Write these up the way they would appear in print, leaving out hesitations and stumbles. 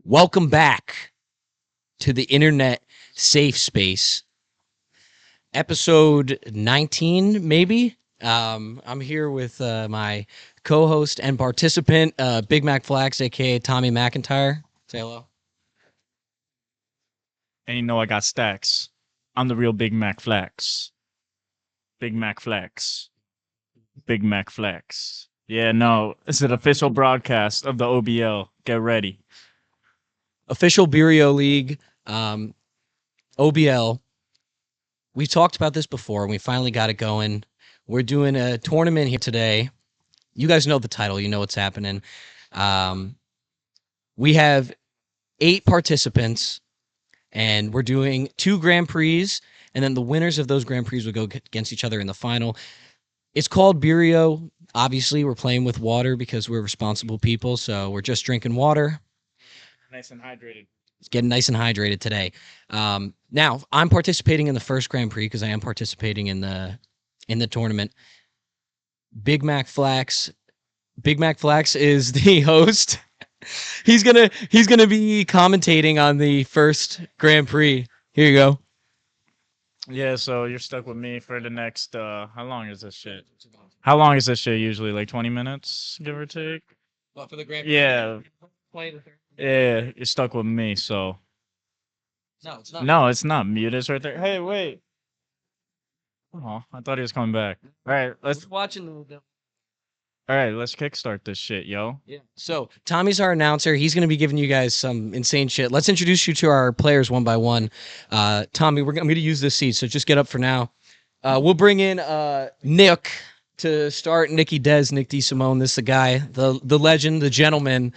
Welcome back to the internet safe space. Episode 19, maybe? I'm here with my co-host and participant, BigMacFlax, a.k.a. Tommy McIntyre. Say hello. And you know I got stacks. I'm the real BigMacFlax. BigMacFlax. BigMacFlax. Yeah, no, it's an official broadcast of the OBL. Get ready. Official BEERIO League, OBL. We talked about this before, and we finally got it going. We're doing a tournament here today. You guys know the title. You know what's happening. We have 8 participants, and we're doing 2 Grand Prix, and then the winners of those Grand Prix will go against each other in the final. It's called BEERIO. Obviously, we're playing with water because we're responsible people, so we're just drinking water. Nice and hydrated. It's getting nice and hydrated today. Now, I'm participating in the first Grand Prix because I am participating in the tournament. BigMacFlax is the host. He's gonna be commentating on the first Grand Prix. Here you go. Yeah, so you're stuck with me for the next, how long is this shit? How long is this shit usually? Like 20 minutes, give or take? Well, for the Grand Prix. Yeah. 20 to 30. Yeah, you're stuck with me, so. No, it's not. No, it's not. Mute is right there. Hey, wait. Oh, I thought he was coming back. All right, let's kickstart this shit, yo. Yeah. So Tommy's our announcer. He's going to be giving you guys some insane shit. Let's introduce you to our players one by one. Tommy, I'm going to use this seat, so just get up for now. We'll bring in Nick to start. Nickydes, Nick DeSimone. This is the guy, the legend, the gentleman.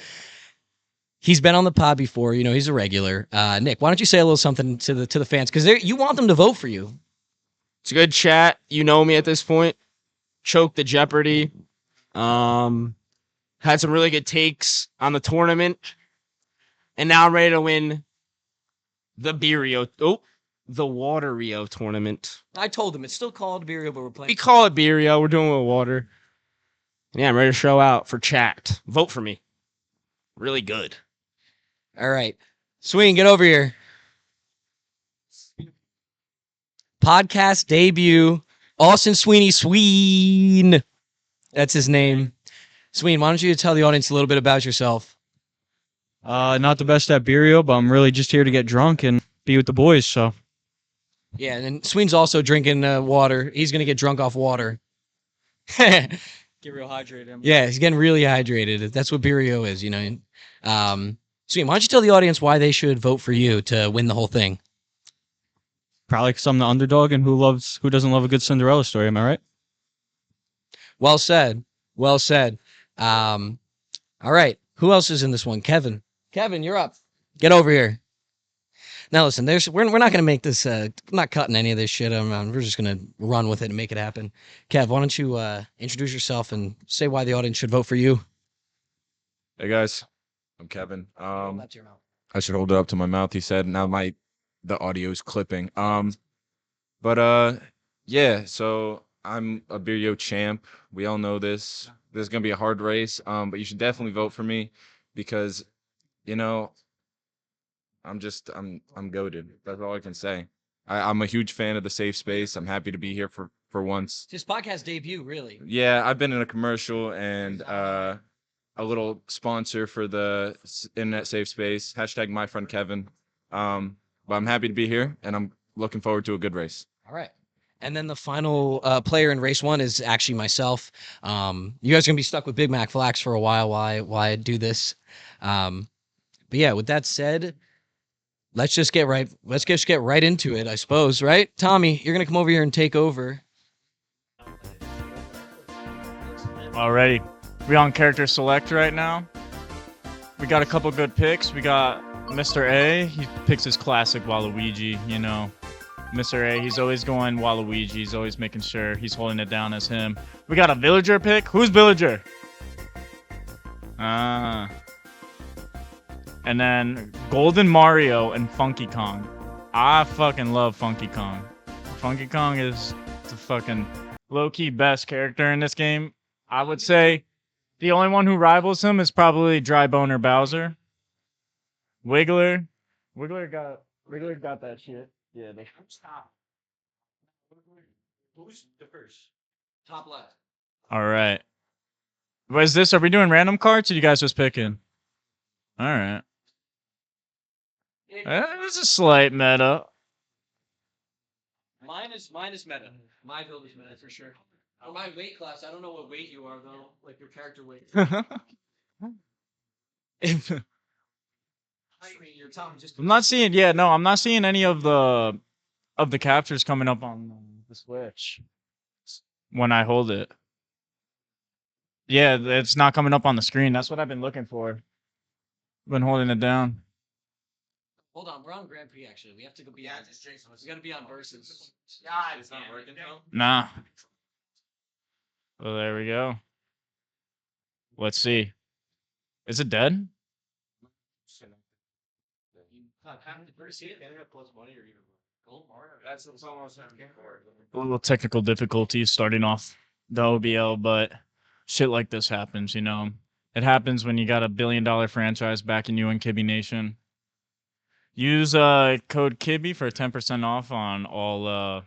He's been on the pod before. You know, he's a regular. Nick, why don't you say a little something to the fans? Because you want them to vote for you. It's a good chat. You know me at this point. Choked the Jeopardy. Had some really good takes on the tournament. And now I'm ready to win the the Water Rio tournament. I told him it's still called BEERIO, but we're playing. We call it BEERIO. We're doing it with water. Yeah, I'm ready to show out for chat. Vote for me. Really good. All right. Sweeeeen, get over here. Podcast debut. Austin Sweeene. That's his name. Sweeeeen, why don't you tell the audience a little bit about yourself? Not the best at BEERIO, but I'm really just here to get drunk and be with the boys, so. Yeah, and then Sweeen's also drinking water. He's going to get drunk off water. Get real hydrated. Yeah, he's getting really hydrated. That's what BEERIO is, you know. Sweeeeen, why don't you tell the audience why they should vote for you to win the whole thing? Probably because I'm the underdog, and who doesn't love a good Cinderella story, am I right? Well said. Well said. All right. Who else is in this one? Kevin. Kevin, you're up. Get over here. Now listen, we're not gonna make this. I'm not cutting any of this shit. We're just gonna run with it and make it happen. Kev, why don't you introduce yourself and say why the audience should vote for you? Hey guys, I'm Kevin. That's your mouth. I should hold it up to my mouth. He said. Now the audio is clipping. Yeah. So I'm a BEERIO champ. We all know this. This is gonna be a hard race. But you should definitely vote for me because, you know, I'm goated. That's all I can say. I'm a huge fan of the safe space. I'm happy to be here for once. It's his podcast debut, really. Yeah, I've been in a commercial and a little sponsor for the internet safe space. # my friend Kevin. But I'm happy to be here and I'm looking forward to a good race. All right. And then the final player in race 1 is actually myself. You guys are gonna be stuck with BigMacFlax for a while while I do this. But yeah, with that said, let's just get right into it, I suppose, right? Tommy, you're gonna come over here and take over. Alrighty. We on character select right now. We got a couple good picks. We got Mr. A. He picks his classic Waluigi, you know. Mr. A, he's always going Waluigi. He's always making sure he's holding it down as him. We got a villager pick. Who's villager? And then Golden Mario and Funky Kong. I fucking love Funky Kong. Funky Kong is the fucking low-key best character in this game. I would say The only one who rivals him is probably Dry Boner Bowser. Wiggler. Wiggler got that shit. Yeah. Who's the first? Top left. All right. What is this? Are we doing random cards or you guys just picking? All right. This is a slight meta. Mine is meta. My build is meta for sure. Or my weight class. I don't know what weight you are though. Like your character weight. Your tongue just. I'm not seeing. Yeah, no, I'm not seeing any of the captures coming up on the Switch when I hold it. Yeah, it's not coming up on the screen. That's what I've been looking for. Been holding it down. Hold on, we're on Grand Prix actually. We have to go be on. We gotta be on versus. Yeah, it's not working now. Nah. Well, there we go. Let's see. Is it dead? That's almost A little technical difficulties starting off the OBL, but shit like this happens, you know. It happens when you got $1 billion franchise backing you in Kiby Nation. Use code Kiby for 10% off on all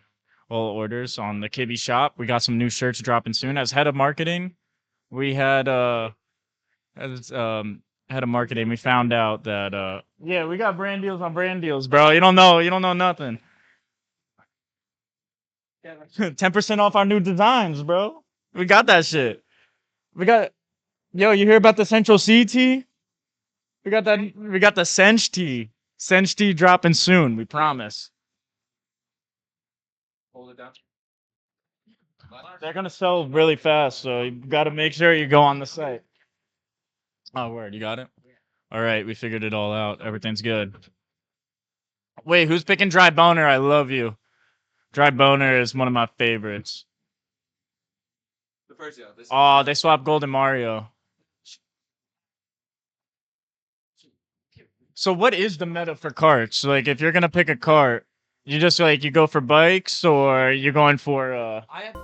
orders on the Kiby shop. We got some new shirts dropping soon. As head of marketing, we had head of marketing, we found out that yeah, we got brand deals on brand deals, bro. You don't know nothing. 10% off our new designs, bro. We got that shit. Yo, you hear about the Central C tee? We got the Sench tee. Sench tee dropping soon, we promise. hold it down. They're gonna sell really fast, so you gotta make sure you go on the site. Oh, word, you got it? All right, we figured it all out. Everything's good. Wait, who's picking Dry Boner? I love you. Dry Boner is one of my favorites. The first, yeah. This Oh, they swapped Golden Mario. So what is the meta for carts? Like, if you're gonna pick a cart, you just like you go for bikes, or you're going for I have.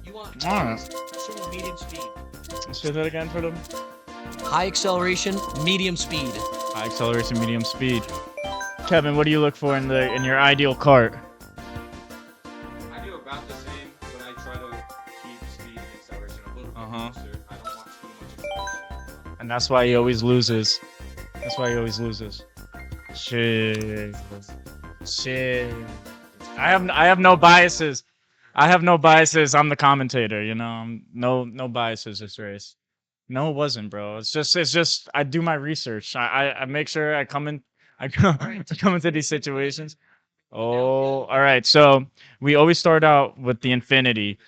You want Alright. medium speed. Say that again for them. High acceleration, medium speed. High acceleration, medium speed. Kevin, what do you look for in your ideal cart? I do about the same, but I try to keep speed and acceleration a little bit closer. I don't want too much acceleration. And that's why he always loses. Shit. I have no biases. I'm the commentator, you know. No biases this race. No, it wasn't, bro. It's just I do my research. I make sure I come into these situations. Oh, all right. So we always start out with the Infinity.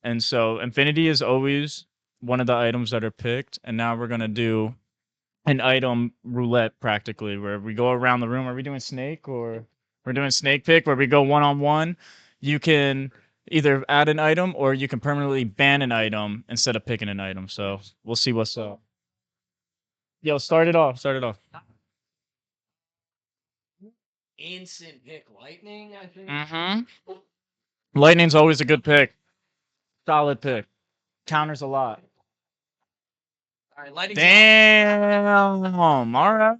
And so Infinity is always one of the items that are picked. And now we're gonna do an item roulette practically, where we go around the room. Are we doing snake, or we're doing snake pick where we go one-on-one? You can either add an item or you can permanently ban an item instead of picking an item. So we'll see what's up. Yo, start it off. Instant pick lightning, I think. Mm-hmm. Lightning's always a good pick. Solid pick. Counters a lot. All right, lightning. Damn. All right.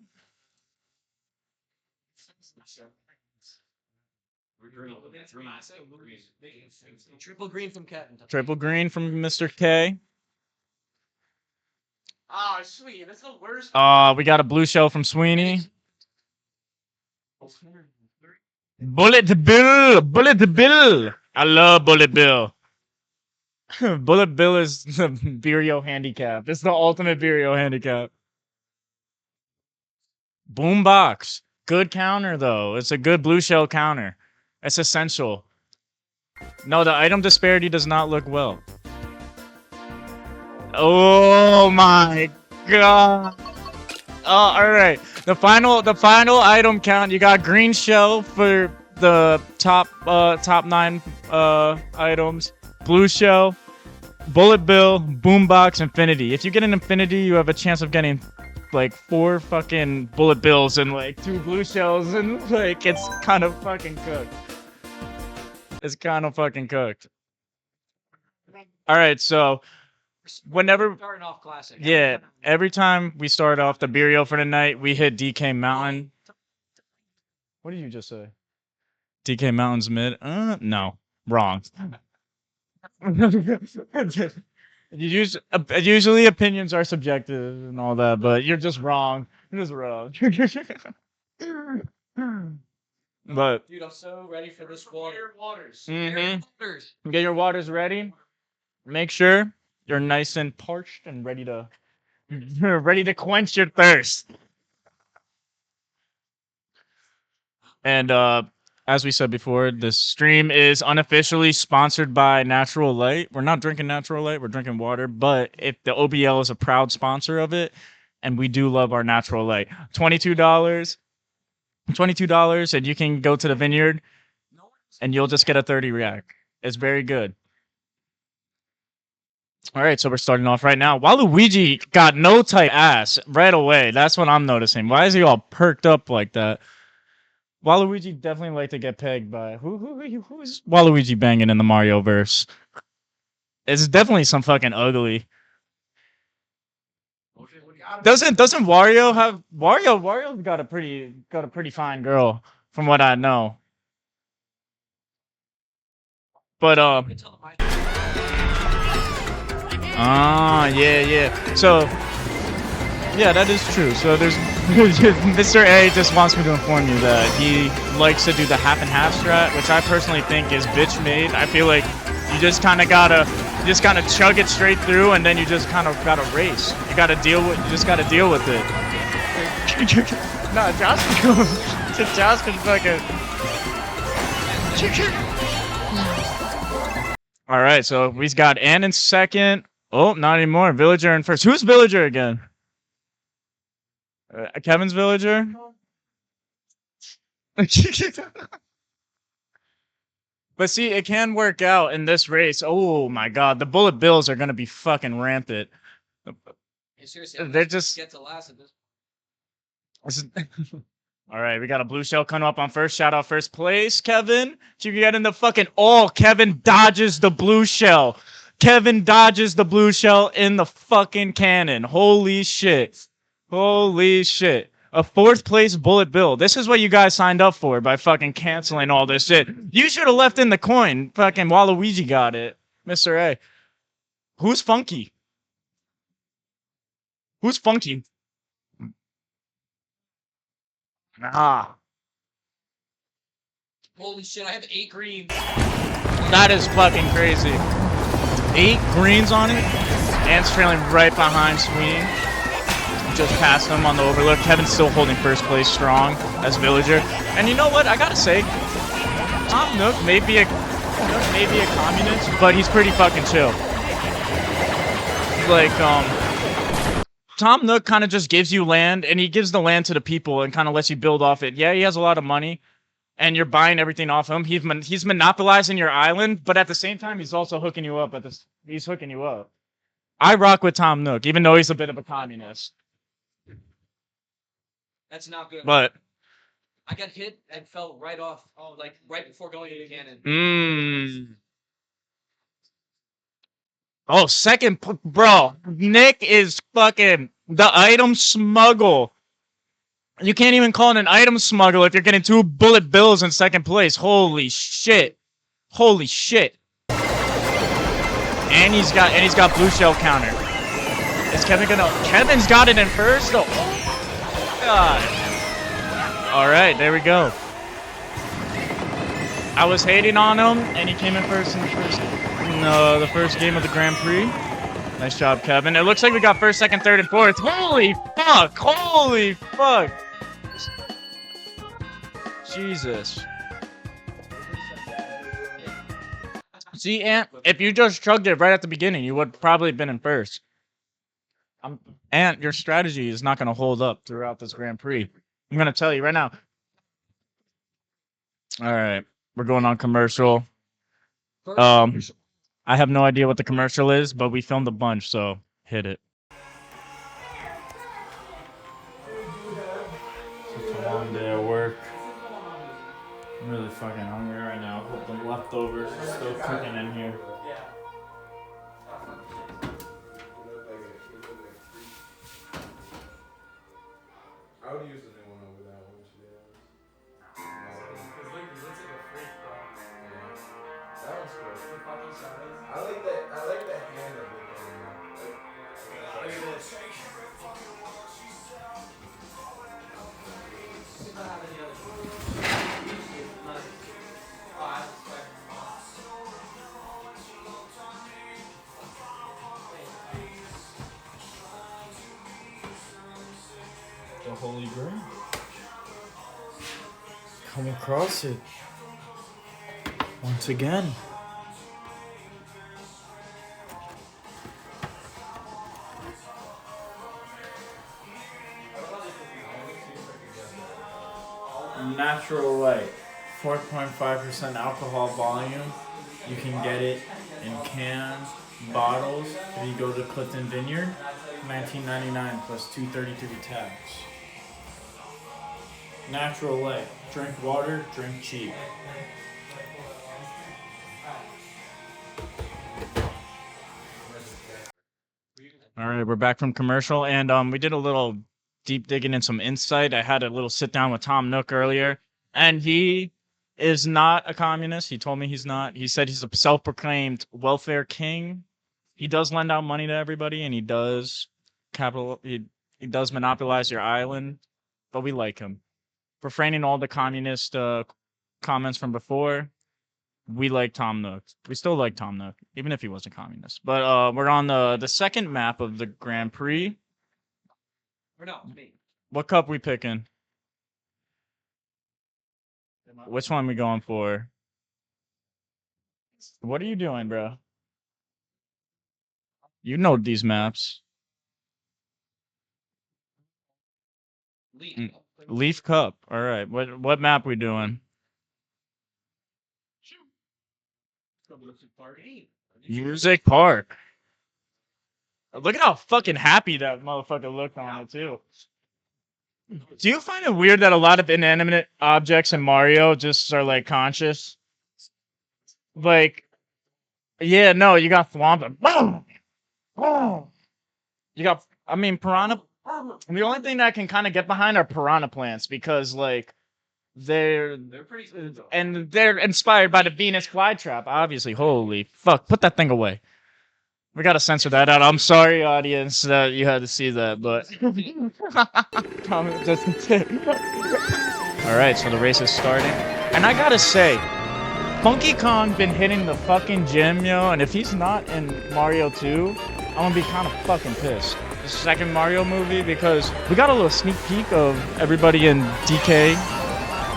Triple green from Kevin. Triple green from Mr. K. Oh, sweet. That's the worst. We got a blue shell from Sweeney. Bullet Bill. I love Bullet Bill. Bullet Bill is the BEERIO handicap. It's the ultimate BEERIO handicap. Boombox. Good counter, though. It's a good blue shell counter. It's essential. No, the item disparity does not look well. Oh my god. Oh, all right. The final item count. You got green shell for the top 9 items. Blue shell, bullet bill, boombox, infinity. If you get an infinity, you have a chance of getting like 4 fucking bullet bills and like 2 blue shells, and like it's kind of fucking cooked. All right, so Whenever, Starting off classic. yeah, every time we start off the BEERIO for the night, we hit DK Mountain. What did you just say? DK Mountain's mid? No, wrong. Usually opinions are subjective and all that, but you're just wrong. You're just wrong. But Dude, I'm so ready for this water. Waters. get your waters ready. Make sure you're nice and parched and ready to quench your thirst. And as we said before, this stream is unofficially sponsored by Natural Light. We're not drinking Natural Light, we're drinking water, but if the OBL is a proud sponsor of it, and we do love our Natural Light. $22, and you can go to the vineyard and you'll just get a 30 rack. It's very good. All right, so we're starting off right now. Waluigi got no tight ass right away. That's what I'm noticing. Why is he all perked up like that? Waluigi definitely like to get pegged by who's Waluigi banging in the Mario verse? It's definitely some fucking ugly. Doesn't Wario have Wario's got a pretty fine girl from what I know. But yeah. So yeah, that is true. So there's Mr. A just wants me to inform you that he likes to do the half and half strat, which I personally think is bitch made. I feel like you just kind of gotta chug it straight through, and then you just kind of gotta race. You gotta deal with it. No, Josh can fucking. All right, so we've got Ann in second. Oh, not anymore. Villager in first. Who's Villager again? Kevin's Villager? But see, it can work out in this race. Oh my god, the Bullet Bills are going to be fucking rampant. They're just... Get to last at this. All right, we got a blue shell coming up on first. Shout out first place, Kevin. You can get in the fucking... Oh, Kevin dodges the blue shell. Kevin dodges the blue shell in the fucking cannon. Holy shit. Holy shit. A fourth place bullet bill. This is what you guys signed up for by fucking canceling all this shit. You should have left in the coin. Fucking Waluigi got it. Mr. A. Who's funky? Who's funky? Ah. Holy shit, I have 8 greens. That is fucking crazy. 8 greens on it. Ant's trailing right behind Sweeney. Just passed him on the overlook. Kevin's still holding first place strong as Villager. And you know what? I gotta say, Tom Nook may be a communist, but he's pretty fucking chill. Like, Tom Nook kind of just gives you land, and he gives the land to the people and kind of lets you build off it. Yeah, he has a lot of money, and you're buying everything off him. He's monopolizing your island, but at the same time, he's also hooking you up. He's hooking you up. I rock with Tom Nook, even though he's a bit of a communist. That's not good. But I got hit and fell right off, like right before going into the cannon. Oh, second, bro. Nick is fucking the item smuggle. You can't even call it an item smuggle if you're getting 2 bullet bills in second place. Holy shit. Holy shit. And he's got blue shell counter. Is Kevin gonna... Kevin's got it in first? Oh, God. All right, there we go. I was hating on him, and he came in first in the first game of the Grand Prix. Nice job, Kevin. It looks like we got first, second, third, and fourth. Holy fuck! Holy fuck! Jesus. See, Ant, if you just chugged it right at the beginning, you would probably have been in first. Ant, your strategy is not going to hold up throughout this Grand Prix. I'm going to tell you right now. All right. We're going on commercial. I have no idea what the commercial is, but we filmed a bunch, so hit it. Such a long day of work. I'm really fucking hungry right now. Hope the leftovers are still cooking in here. I'll use the new one over that one. Because look, he looks like a freak, bro. Yeah. That one's cool. The fucking size. I like the hand of it though, man. Look at this. The Holy Grail. Come across it. Once again. Natural light. 4.5% alcohol volume. You can get it in cans, bottles. If you go to Clifton Vineyard, $19.99 plus $2.33 tax. Natural light. Drink water, drink cheap. All right, we're back from commercial, and we did a little deep digging and some insight. I had a little sit down with Tom Nook earlier, and he is not a communist. He told me he's not. He said he's a self-proclaimed welfare king. He does lend out money to everybody, and he does he does monopolize your island, but we like him. Refraining all the communist comments from before, we like Tom Nook. We still like Tom Nook, even if he wasn't communist. But we're on the second map of the Grand Prix. Or no, me. What cup we picking? Which one we going for? What are you doing, bro? You know these maps. Leaf Cup. All right. What map we doing? Music Park. Look at how fucking happy that motherfucker looked on it too. Do you find it weird that a lot of inanimate objects in Mario just are like conscious? Like, yeah, no, you got Thwomp. Boom! Boom! You got, I mean, Piranha. The only thing that I can kind of get behind are Piranha plants because, like, they're pretty cool, and they're inspired by the Venus flytrap, obviously. Holy fuck, put that thing away. We gotta censor that out. I'm sorry, audience, that you had to see that, but comment doesn't tip. All right, so the race is starting, and I gotta say, Funky Kong been hitting the fucking gym, yo, and if he's not in Mario 2, I'm gonna be kind of fucking pissed. The second Mario movie, because we got a little sneak peek of everybody in DK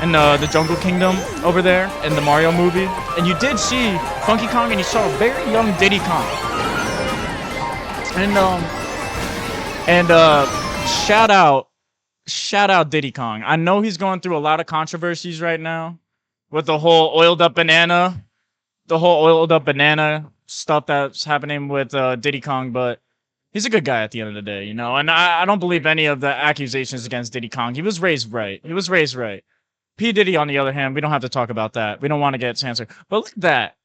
and the Jungle Kingdom over there in the Mario movie, and you did see Funky Kong, and you saw a very young Diddy Kong. And shout out Diddy Kong. I know he's going through a lot of controversies right now with the whole oiled up banana stuff that's happening with Diddy Kong, but he's a good guy at the end of the day, you know. And I don't believe any of the accusations against Diddy Kong. He was raised right. P. Diddy, on the other hand, we don't have to talk about that. We don't want to get censored. But look at that.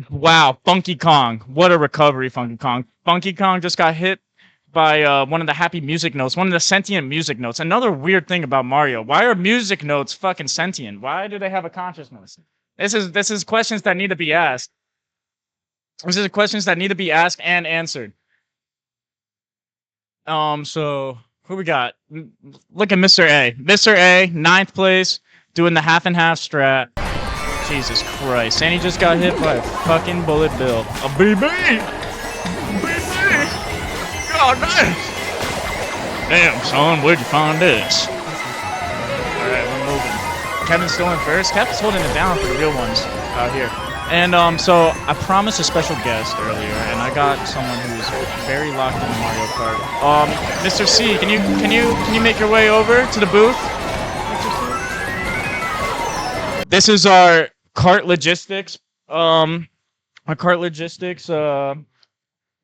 Wow, Funky Kong. What a recovery, Funky Kong. Funky Kong just got hit by one of the happy music notes, one of the sentient music notes. Another weird thing about Mario. Why are music notes fucking sentient? Why do they have a consciousness? This is questions that need to be asked. This is questions that need to be asked and answered. So who we got? Look at Mr. A. Mr. A, 9th place, doing the half and half strat. Jesus Christ. And he just got hit by a fucking bullet bill. A BB! BB! God damn! Damn, son, where'd you find this? Alright, we're moving. Kevin's still in first. Kevin's holding it down for the real ones out here. And so I promised a special guest earlier, and I got someone who's very locked into Mario Kart. Mr. C, can you make your way over to the booth? This is our cart logistics.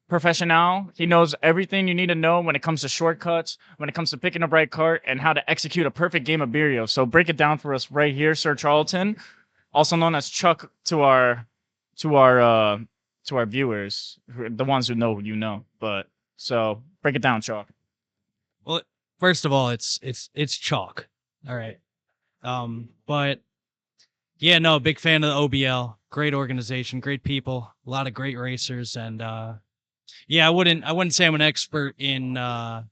Professional. He knows everything you need to know when it comes to shortcuts, when it comes to picking the right cart, and how to execute a perfect game of BEERIO. So break it down for us right here, Sir Charlton, also known as Chuck to our viewers, the ones who know you know. But so break it down, Chuck. Well, first of all, it's chalk. All right. But yeah, no, big fan of the OBL. Great organization, great people, a lot of great racers, and yeah, I wouldn't say I'm an expert in the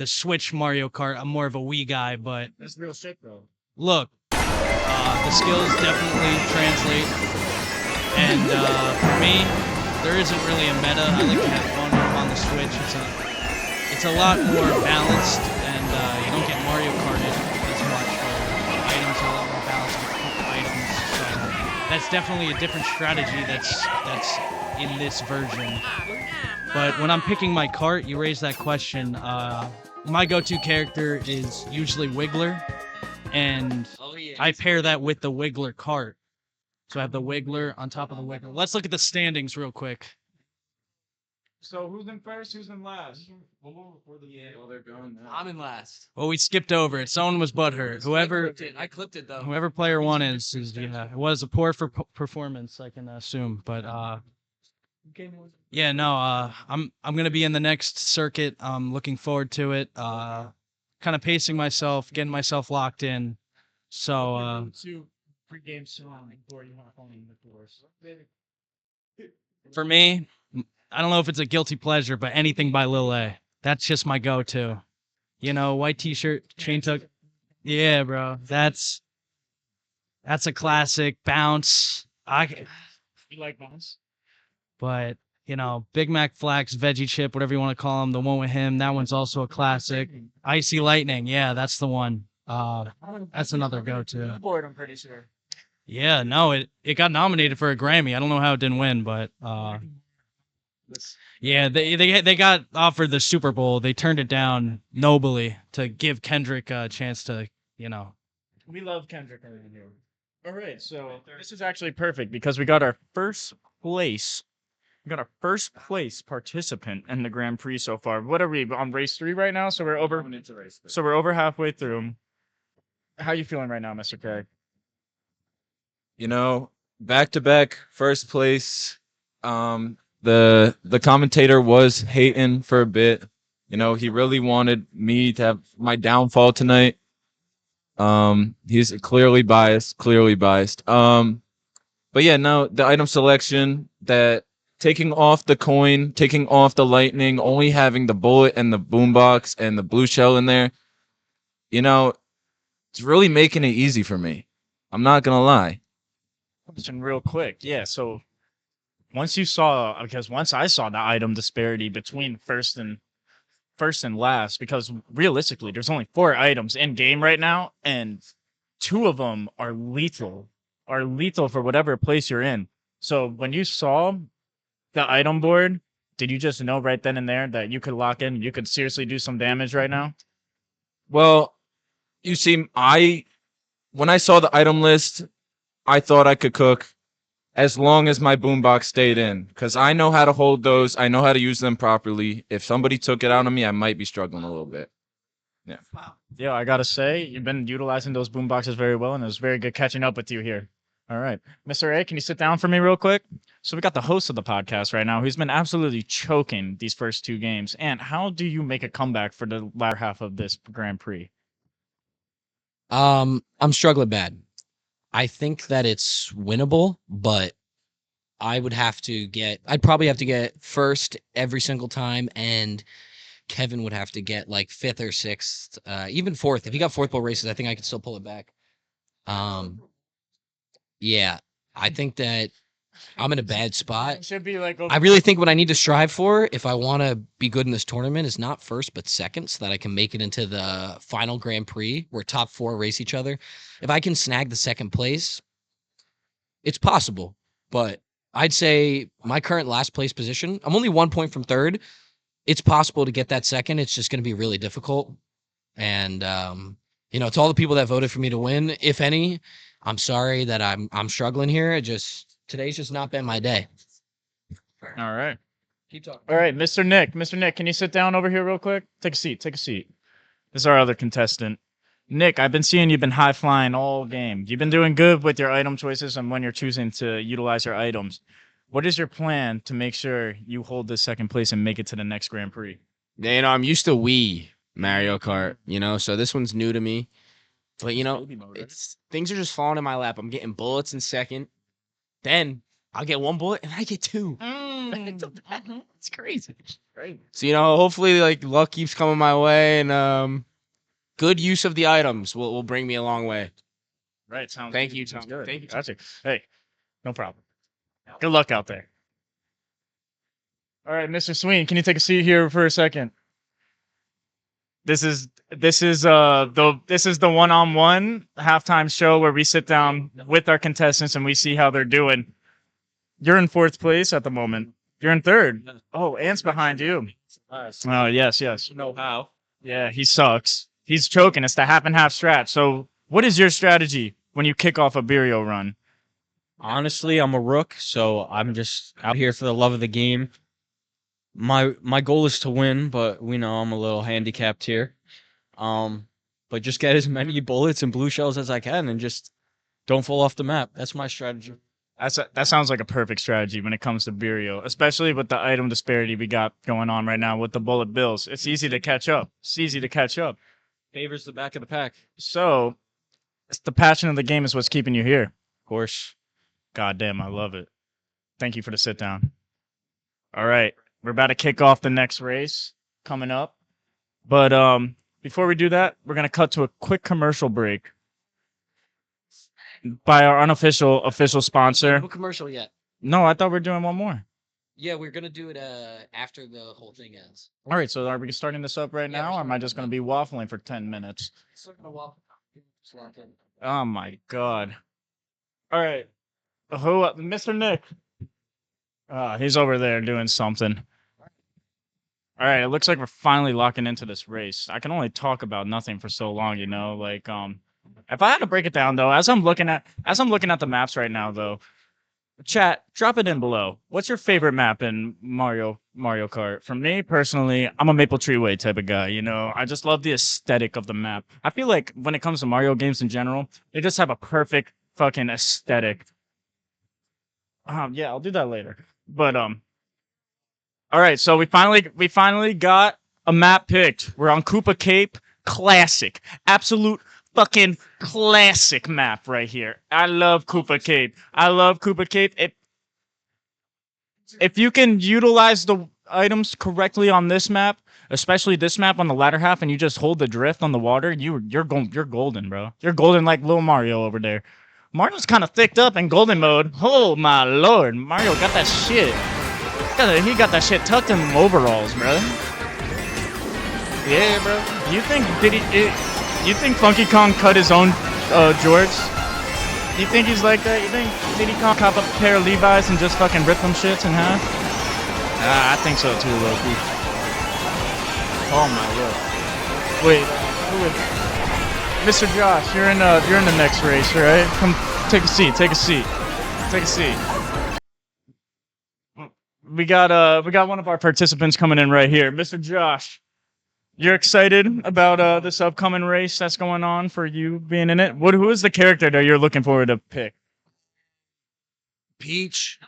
Switch Mario Kart. I'm more of a Wii guy, but That's real shit, though. look, the skills definitely translate, and for me, there isn't really a meta. I like to have fun on the Switch. It's a lot more balanced, and you don't get Mario Karted as much. Where items are a lot more balanced with items. So that's definitely a different strategy that's in this version. But when I'm picking my cart, you raise that question. My go-to character is usually Wiggler, and I pair that with the Wiggler cart. So I have the Wiggler on top of the Wiggler. Let's look at the standings real quick. So who's in first? Who's in last? they're going now. I'm in last. Well, we skipped over it. Someone was butthurt. I clipped it though. Whoever player one is yeah, it was a poor performance, I can assume. But yeah, no, I'm gonna be in the next circuit. I'm looking forward to it. Kind of pacing myself, getting myself locked in. So Two pre-game song before you hop on the course. for me, I don't know if it's a guilty pleasure, but anything by Lil A. That's just my go-to. You know, white t-shirt, chain tuck. Yeah, bro. That's a classic. Bounce. You like bounce? But, you know, BigMacFlax, Veggie Chip, whatever you want to call him, the one with him, that one's also a classic. Icy Lightning, yeah, that's the one. That's another go-to. Board, I'm pretty sure. Yeah, no, it got nominated for a Grammy. I don't know how it didn't win, but yeah, they got offered the Super Bowl. They turned it down nobly to give Kendrick a chance to, you know. We love Kendrick over here. All right, so this is actually perfect because we got our first place. We got our first place participant in the Grand Prix so far. What are we on race 3 right now? So we're over. So we're over halfway through. How you feeling right now, Mr. K? You know, back to back first place. The commentator was hating for a bit. You know, he really wanted me to have my downfall tonight. He's clearly biased. But yeah, no, the item selection, that taking off the coin, taking off the lightning, only having the bullet and the boombox and the blue shell in there, you know, it's really making it easy for me. I'm not gonna lie. Question real quick. Yeah, so once I saw the item disparity between first and last, because realistically there's only 4 items in game right now, and 2 of them are lethal for whatever place you're in. So when you saw the item board, did you just know right then and there that you could lock in, you could seriously do some damage right now? Well, you see, when I saw the item list, I thought I could cook as long as my boombox stayed in, because I know how to hold those. I know how to use them properly. If somebody took it out on me, I might be struggling a little bit. Yeah. Yeah, I gotta say, you've been utilizing those boomboxes very well, and it was very good catching up with you here. All right. Mr. A, can you sit down for me real quick? So we got the host of the podcast right now who's been absolutely choking these first 2 games. And how do you make a comeback for the latter half of this Grand Prix? I'm struggling bad. I think that it's winnable, but I'd probably have to get first every single time, and Kevin would have to get like 5th or 6th, even 4th. If he got 4th bowl races, I think I could still pull it back. Yeah, I think that I'm in a bad spot. It should be like I really think what I need to strive for, if I want to be good in this tournament, is not first but second, so that I can make it into the final Grand Prix where top 4 race each other. If I can snag the 2nd place, it's possible. But I'd say my current last place position, I'm only 1 point from 3rd. It's possible to get that 2nd. It's just going to be really difficult. And to all the people that voted for me to win, if any, I'm sorry that I'm struggling here. Today's just not been my day. All right. Keep talking. All right, Mr. Nick. Mr. Nick, can you sit down over here real quick? Take a seat. This is our other contestant. Nick, I've been seeing you've been high flying all game. You've been doing good with your item choices and when you're choosing to utilize your items. What is your plan to make sure you hold this 2nd place and make it to the next Grand Prix? I'm used to Wii. Mario Kart, you know, so this one's new to me. But you know, it's things are just falling in my lap. I'm getting bullets in second. Then I'll get one bullet and I get two. It's crazy. So you know, hopefully like luck keeps coming my way and good use of the items will bring me a long way. Right. Sounds Thank you, sounds Tom. good. Thank you. Gotcha. Hey, no problem. Good luck out there. All right, Mr. Sweeney, can you take a seat here for a second? This is the one-on-one halftime show where we sit down with our contestants and we see how they're doing. You're in 4th place at the moment. You're in 3rd. Oh, Ant's behind you. Oh, yes. Know how. Yeah, he sucks. He's choking. It's the half and half strat. So, what is your strategy when you kick off a BEERIO run? Honestly, I'm a rook, so I'm just out here for the love of the game. My goal is to win, but we know I'm a little handicapped here. But just get as many bullets and blue shells as I can, and just don't fall off the map. That's my strategy. That sounds like a perfect strategy when it comes to BEERIO, especially with the item disparity we got going on right now with the bullet bills. It's easy to catch up. Favors the back of the pack. So, it's the passion of the game is what's keeping you here. Of course. God damn, I love it. Thank you for the sit down. All right, we're about to kick off the next race coming up. But before we do that, we're going to cut to a quick commercial break by our unofficial sponsor. No commercial yet. No, I thought we were doing one more. Yeah, we're gonna do it after the whole thing ends. All right, so are we starting this up right Yeah, now, we're or am I just going to be waffling for 10 minutes? Oh my god. All right. Mr. Nick. He's over there doing something. All right, it looks like we're finally locking into this race. I can only talk about nothing for so long, you know, like if I had to break it down though, as I'm looking at the maps right now though, chat, drop it in below. What's your favorite map in Mario Kart? For me personally, I'm a Maple Tree Way type of guy, you know. I just love the aesthetic of the map. I feel like when it comes to Mario games in general, they just have a perfect fucking aesthetic. Yeah, I'll do that later. But all right, so we finally got a map picked. We're on Koopa Cape, classic, absolute fucking classic map right here. I love Koopa Cape. If you can utilize the items correctly on this map, especially this map on the latter half, and you just hold the drift on the water, you're golden, bro. You're golden like little Mario over there. Mario's kind of thicked up in golden mode. Oh my lord, Mario got that shit. He got that shit tucked in overalls, bro. Yeah, bro. You think Funky Kong cut his own jorts? You think he's like that? You think Diddy Kong cop up a pair of Levi's and just fucking rip them shits in half? I think so too, Loki. Oh my lord. Wait, who is? Mr. Josh, you're in the next race, right? Come, take a seat. We got one of our participants coming in right here, Mr. Josh. You're excited about this upcoming race that's going on for you being in it? Who is the character that you're looking forward to pick? Peach.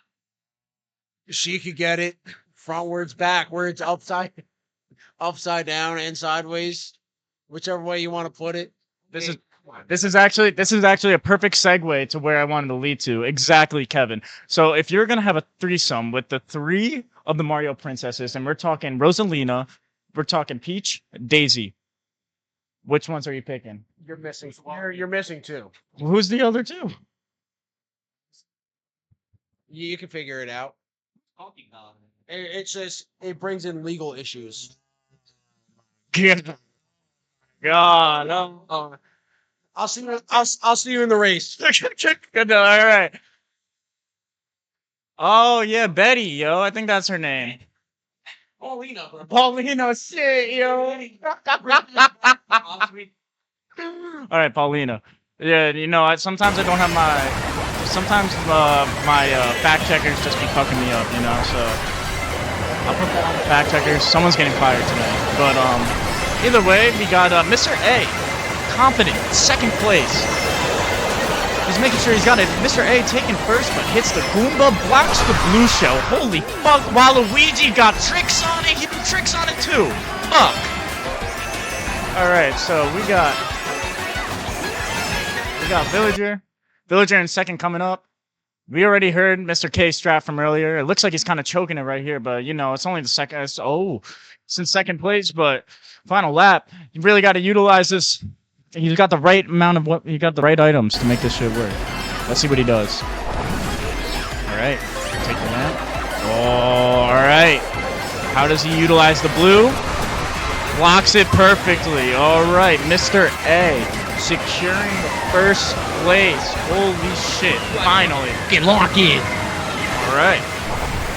She could get it frontwards, backwards, upside down, and sideways, whichever way you want to put it. This is actually a perfect segue to where I wanted to lead to. Exactly, Kevin. So if you're gonna have a threesome with the 3 of the Mario princesses, and we're talking Rosalina, we're talking Peach, Daisy, which ones are you picking? You're missing. You're missing 2. Who's the other 2? You can figure it out. It's just it brings in legal issues. God, no. I'll see you in the race. Good. All right. Oh yeah, Betty, yo. I think that's her name. Paulina, bro. Paulina, shit, yo. All right, Paulina. Yeah, you know, sometimes I don't have sometimes my fact checkers just be fucking me up, you know. So I'll put that on the fact checkers. Someone's getting fired tonight. But either way, we got Mr. A. Confident, 2nd place. He's making sure he's got it. Mr. A taking first, but hits the Goomba, blocks the blue shell. Holy fuck, Waluigi got tricks on it. He did tricks on it too. Fuck. All right, so we got Villager. Villager in second coming up. We already heard Mr. K strat from earlier. It looks like he's kind of choking it right here, but you know, it's only the second. It's in second place, but final lap. You really got to utilize this. He's got the right amount of he got the right items to make this shit work. Let's see what he does. All right, take the lap. Oh, all right. How does he utilize the blue? Blocks it perfectly. All right, Mr. A securing the first place. Holy shit! Finally, Get lock in. all right.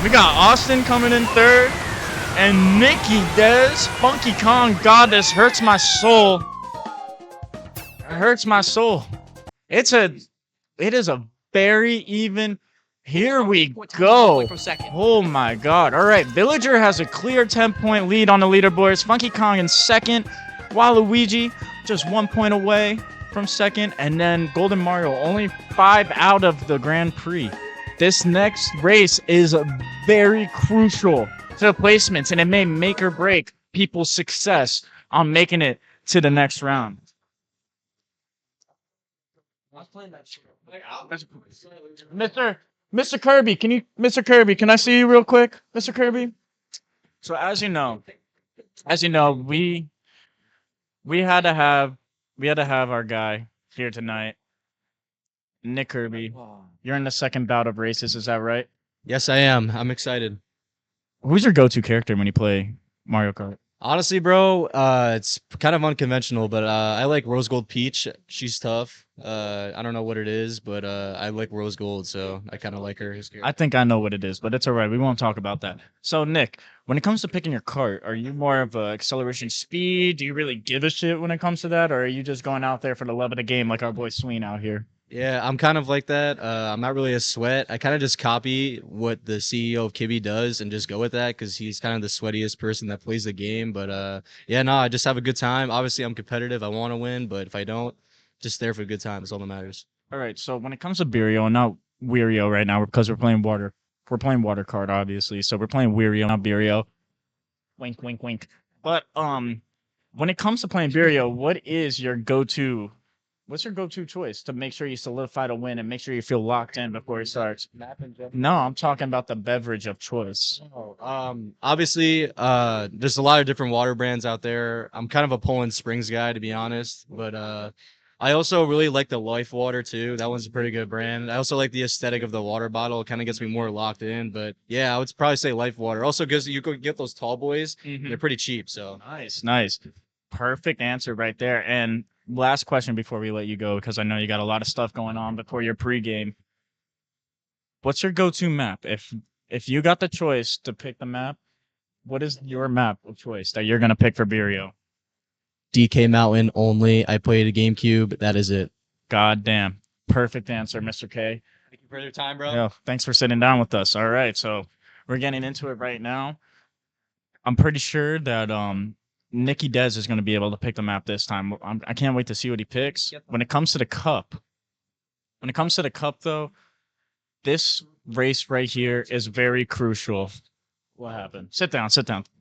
We got Austin coming in third, and Nickydes, Funky Kong Goddess hurts my soul. It hurts my soul. It is a very even. Here we go. Oh my god. All right, Villager has a clear 10-point lead on the leaderboards. Funky Kong in second, Waluigi just 1 point away from second, and then Golden Mario only 5 out of the Grand Prix. This next race is very crucial to the placements, and it may make or break people's success on making it to the next round. Mr. Kirby, Mr. Kirby, can I see you real quick, Mr. Kirby? So as you know, we had to have our guy here tonight, Nick Kirby. You're in the second bout of races, is that right? Yes, I am. I'm excited. Who's your go-to character when you play Mario Kart? Honestly, bro, it's kind of unconventional, but I like Rose Gold Peach. She's tough. I don't know what it is, but I like Rose Gold, so I kind of like her. I think I know what it is, but it's all right. We won't talk about that. So, Nick, when it comes to picking your cart, are you more of a acceleration speed? Do you really give a shit when it comes to that, or are you just going out there for the love of the game like our boy Sweeeen out here? Yeah, I'm kind of like that. I'm not really a sweat. I kind of just copy what the CEO of Kiby does and just go with that because he's kind of the sweatiest person that plays the game. But yeah, no, I just have a good time. Obviously, I'm competitive. I want to win, but if I don't, just there for a good time. That's all that matters. All right. So when it comes to BEERIO, and not BEERIO right now because we're playing water kart, obviously. So we're playing BEERIO, not BEERIO. Wink, wink, wink. But when it comes to playing BEERIO, what's your go-to choice to make sure you solidify the win and make sure you feel locked in before it starts? No, I'm talking about the beverage of choice. Obviously, there's a lot of different water brands out there. I'm kind of a Poland Springs guy, to be honest, but I also really like the Life Water too. That one's a pretty good brand. I also like the aesthetic of the water bottle. It kind of gets me more locked in. But yeah, I would probably say Life Water. Also, because you could get those tall boys, they're pretty cheap. So Nice. Perfect answer right there. And last question before we let you go, because I know you got a lot of stuff going on before your pregame. What's your go-to map? If you got the choice to pick the map, what is your map of choice that you're gonna pick for BEERIO? DK Mountain only. I played a GameCube. That is it. God damn. Perfect answer, Mr. K. Thank you for your time, bro. Yeah, thanks for sitting down with us. All right, so we're getting into it right now. I'm pretty sure that Nickydes is going to be able to pick the map this time. I can't wait to see what he picks. When it comes to the cup, though, this race right here is very crucial. What happened? Sit down.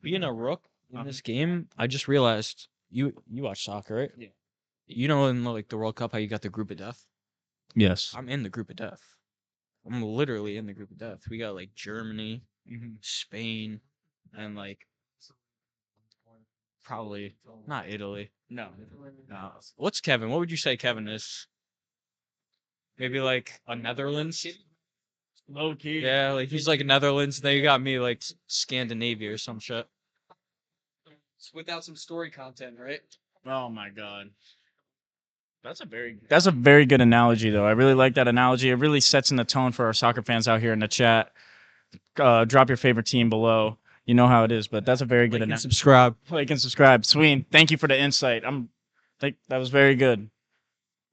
Being a rook in this game, I just realized you watch soccer, right? Yeah. You know, in like the World Cup, how you got the group of death? Yes. I'm in the group of death. I'm literally in the group of death. We got like Germany, Spain, and like probably not Italy. No. What's Kevin? What would you say Kevin is? Maybe like a Netherlands? Low key. Yeah, like he's like Netherlands. Then you got me like Scandinavia or some shit. It's without some story content, right? Oh my god. That's a very good analogy though. I really like that analogy. It really sets in the tone for our soccer fans out here in the chat. Drop your favorite team below. You know how it is, but that's a very good analogy. Subscribe. Like and subscribe. Sweeeeen, thank you for the insight. That was very good.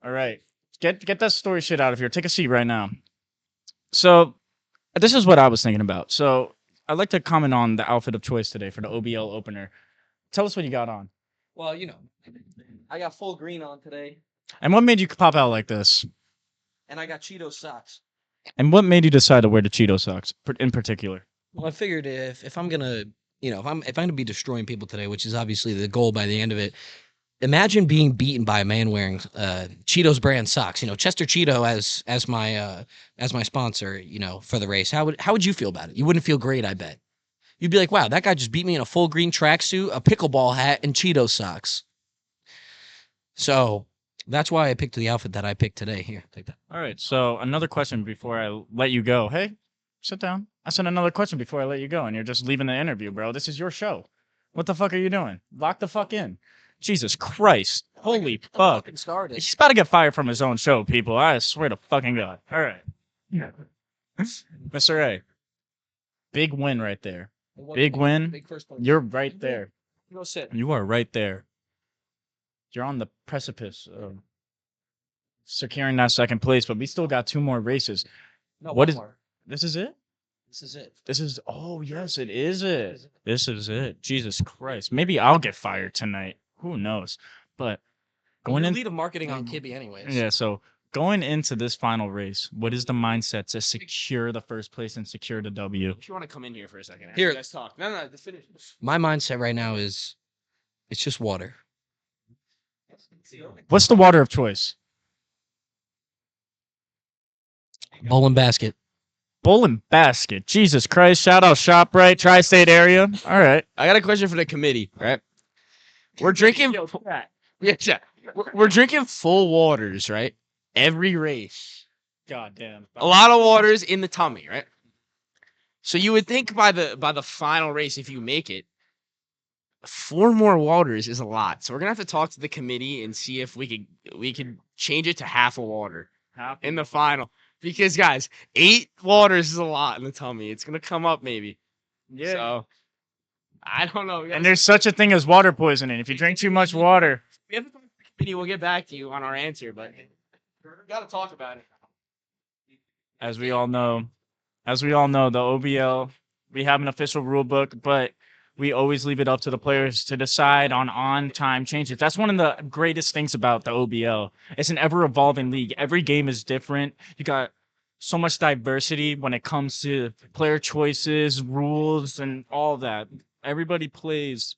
All right. Get that story shit out of here. Take a seat right now. So, this is what I was thinking about. So, I'd like to comment on the outfit of choice today for the OBL opener. Tell us what you got on. Well, you know, I got full green on today, And what made you pop out like this? and I got Cheeto socks. And what made you decide to wear the Cheeto socks in particular? Well, I figured if I'm gonna, if I'm gonna be destroying people today, which is obviously the goal by the end of it, imagine being beaten by a man wearing Cheetos brand socks. Chester Cheeto as my sponsor. For the race. How would you feel about it? You wouldn't feel great, I bet. You'd be like, wow, that guy just beat me in a full green tracksuit, a pickleball hat, and Cheetos socks. So that's why I picked the outfit that I picked today. Here, take that. All right. So another question before I let you go. Hey, sit down. I said another question before I let you go, and you're just leaving the interview, bro. This is your show. What the fuck are you doing? Lock the fuck in. Jesus Christ. Holy fuck. Started. He's about to get fired from his own show, people. I swear to fucking God. All right. Mr. A. Big win right there. Big win. Big first place. You're right there. Go sit. You are right there. You're on the precipice of securing that second place, but we still got 2 more races. No, What one is- more. This is it? This is it. This is, oh, yes, it is it. This is it. Jesus Christ. Maybe I'll get fired tonight. Who knows? But going You in. lead of marketing on Kiby anyways. Yeah, so going into this final race, what is the mindset to secure the first place and secure the W? If you want to come in here for a second, Here. you guys talk. No, just finish. My mindset right now is, it's just water. What's the water of choice? Bowl and basket. Bowl and basket. Jesus Christ. Shout out ShopRite, tri-state area. All right. I got a question for the committee, right? We're drinking. Yeah. We're drinking full waters, right? Every race. God damn. A lot of waters in the tummy, right? So you would think by the final race, if you make it, 4 more waters is a lot. So we're gonna have to talk to the committee and see if we could change it to half a water in the final. Because guys, 8 waters is a lot in the tummy. It's gonna come up maybe. Yeah. So I don't know. And there's such a thing as water poisoning. If you drink too much water. We have to talk to the committee. We'll get back to you on our answer, but we gotta talk about it. As we all know, the OBL, we have an official rule book, but we always leave it up to the players to decide on-time changes. That's one of the greatest things about the OBL. It's an ever-evolving league. Every game is different. You got so much diversity when it comes to player choices, rules, and all that. Everybody plays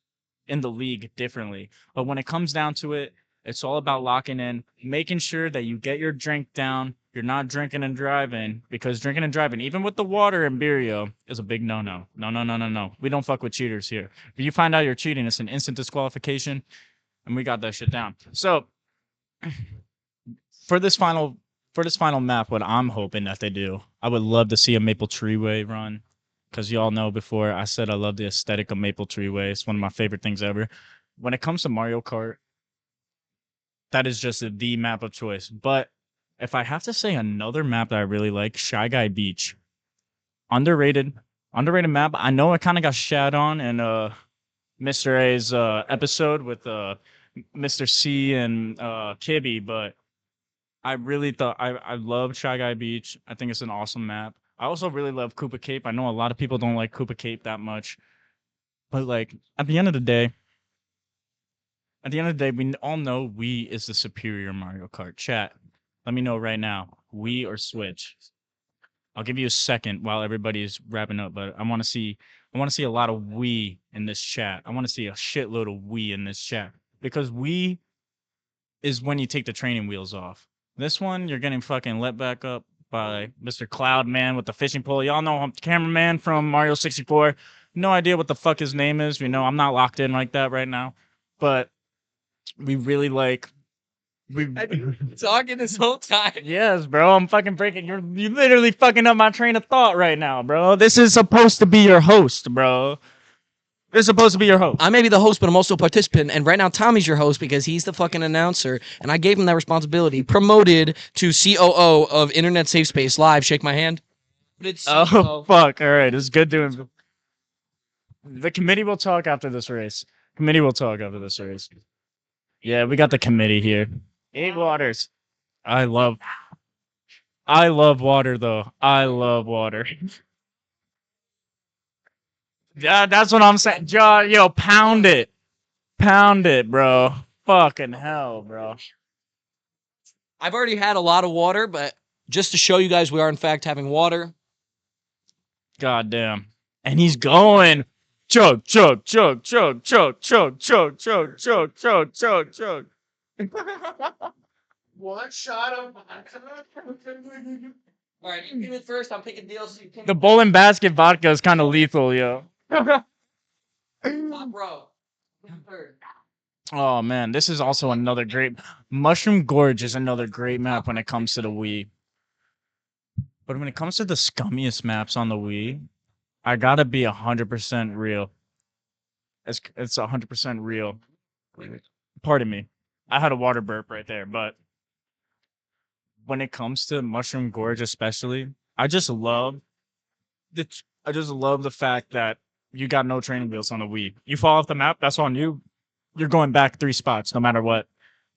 in the league differently. But when it comes down to it, it's all about locking in, making sure that you get your drink down. You're not drinking and driving, because drinking and driving, even with the water in BEERIO, is a big no-no. No. We don't fuck with cheaters here. If you find out you're cheating, it's an instant disqualification, and we got that shit down. So, for this final map, what I'm hoping that they do, I would love to see a Maple Treeway run, because y'all know before I said I love the aesthetic of Maple Treeway. It's one of my favorite things ever. When it comes to Mario Kart, that is just the map of choice. But if I have to say another map that I really like, Shy Guy Beach. Underrated map. I know it kind of got shat on in Mr. A's episode with Mr. C and Kiby, but I really thought I love Shy Guy Beach. I think it's an awesome map. I also really love Koopa Cape. I know a lot of people don't like Koopa Cape that much, but like at the end of the day, we all know Wii is the superior Mario Kart. Chat, let me know right now, Wii or Switch. I'll give you a second while everybody's wrapping up, but I want to see a lot of Wii in this chat. I want to see a shitload of Wii in this chat, because Wii is when you take the training wheels off. This one, you're getting fucking let back up by Mr. Cloudman with the fishing pole. Y'all know I'm the cameraman from Mario 64. No idea what the fuck his name is. You know, I'm not locked in like that right now, but we really like. I've been talking this whole time. Yes, bro. I'm fucking breaking. You're literally fucking up my train of thought right now, bro. This is supposed to be your host, bro. This is supposed to be your host. I may be the host, but I'm also a participant. And right now, Tommy's your host because he's the fucking announcer. And I gave him that responsibility. Promoted to COO of Internet Safe Space Live. Shake my hand. But it's Oh, fuck. All right. It's good doing. The committee will talk after this race. Yeah, we got the committee here. 8 waters. I love water, though. I love water. Yeah, that's what I'm saying. Yo, pound it. Pound it, bro. Fucking hell, bro. I've already had a lot of water, but just to show you guys we are, in fact, having water. God damn. And he's going. Chug, chug, chug, chug, chug, chug, chug, chug, chug, chug, chug, chug. One shot of All right, you it first. I'm picking DLC. The bowl and basket vodka is kind of lethal, yo. Top row. Third. Oh man, this is also another great. Mushroom Gorge is another great map when it comes to the Wii. But when it comes to the scummiest maps on the Wii, I gotta be 100% real. It's 100% real. Pardon me, I had a water burp right there. But when it comes to Mushroom Gorge, especially, I just love the fact that you got no training wheels on the Wii. You fall off the map, that's on you. You're going back 3 spots no matter what.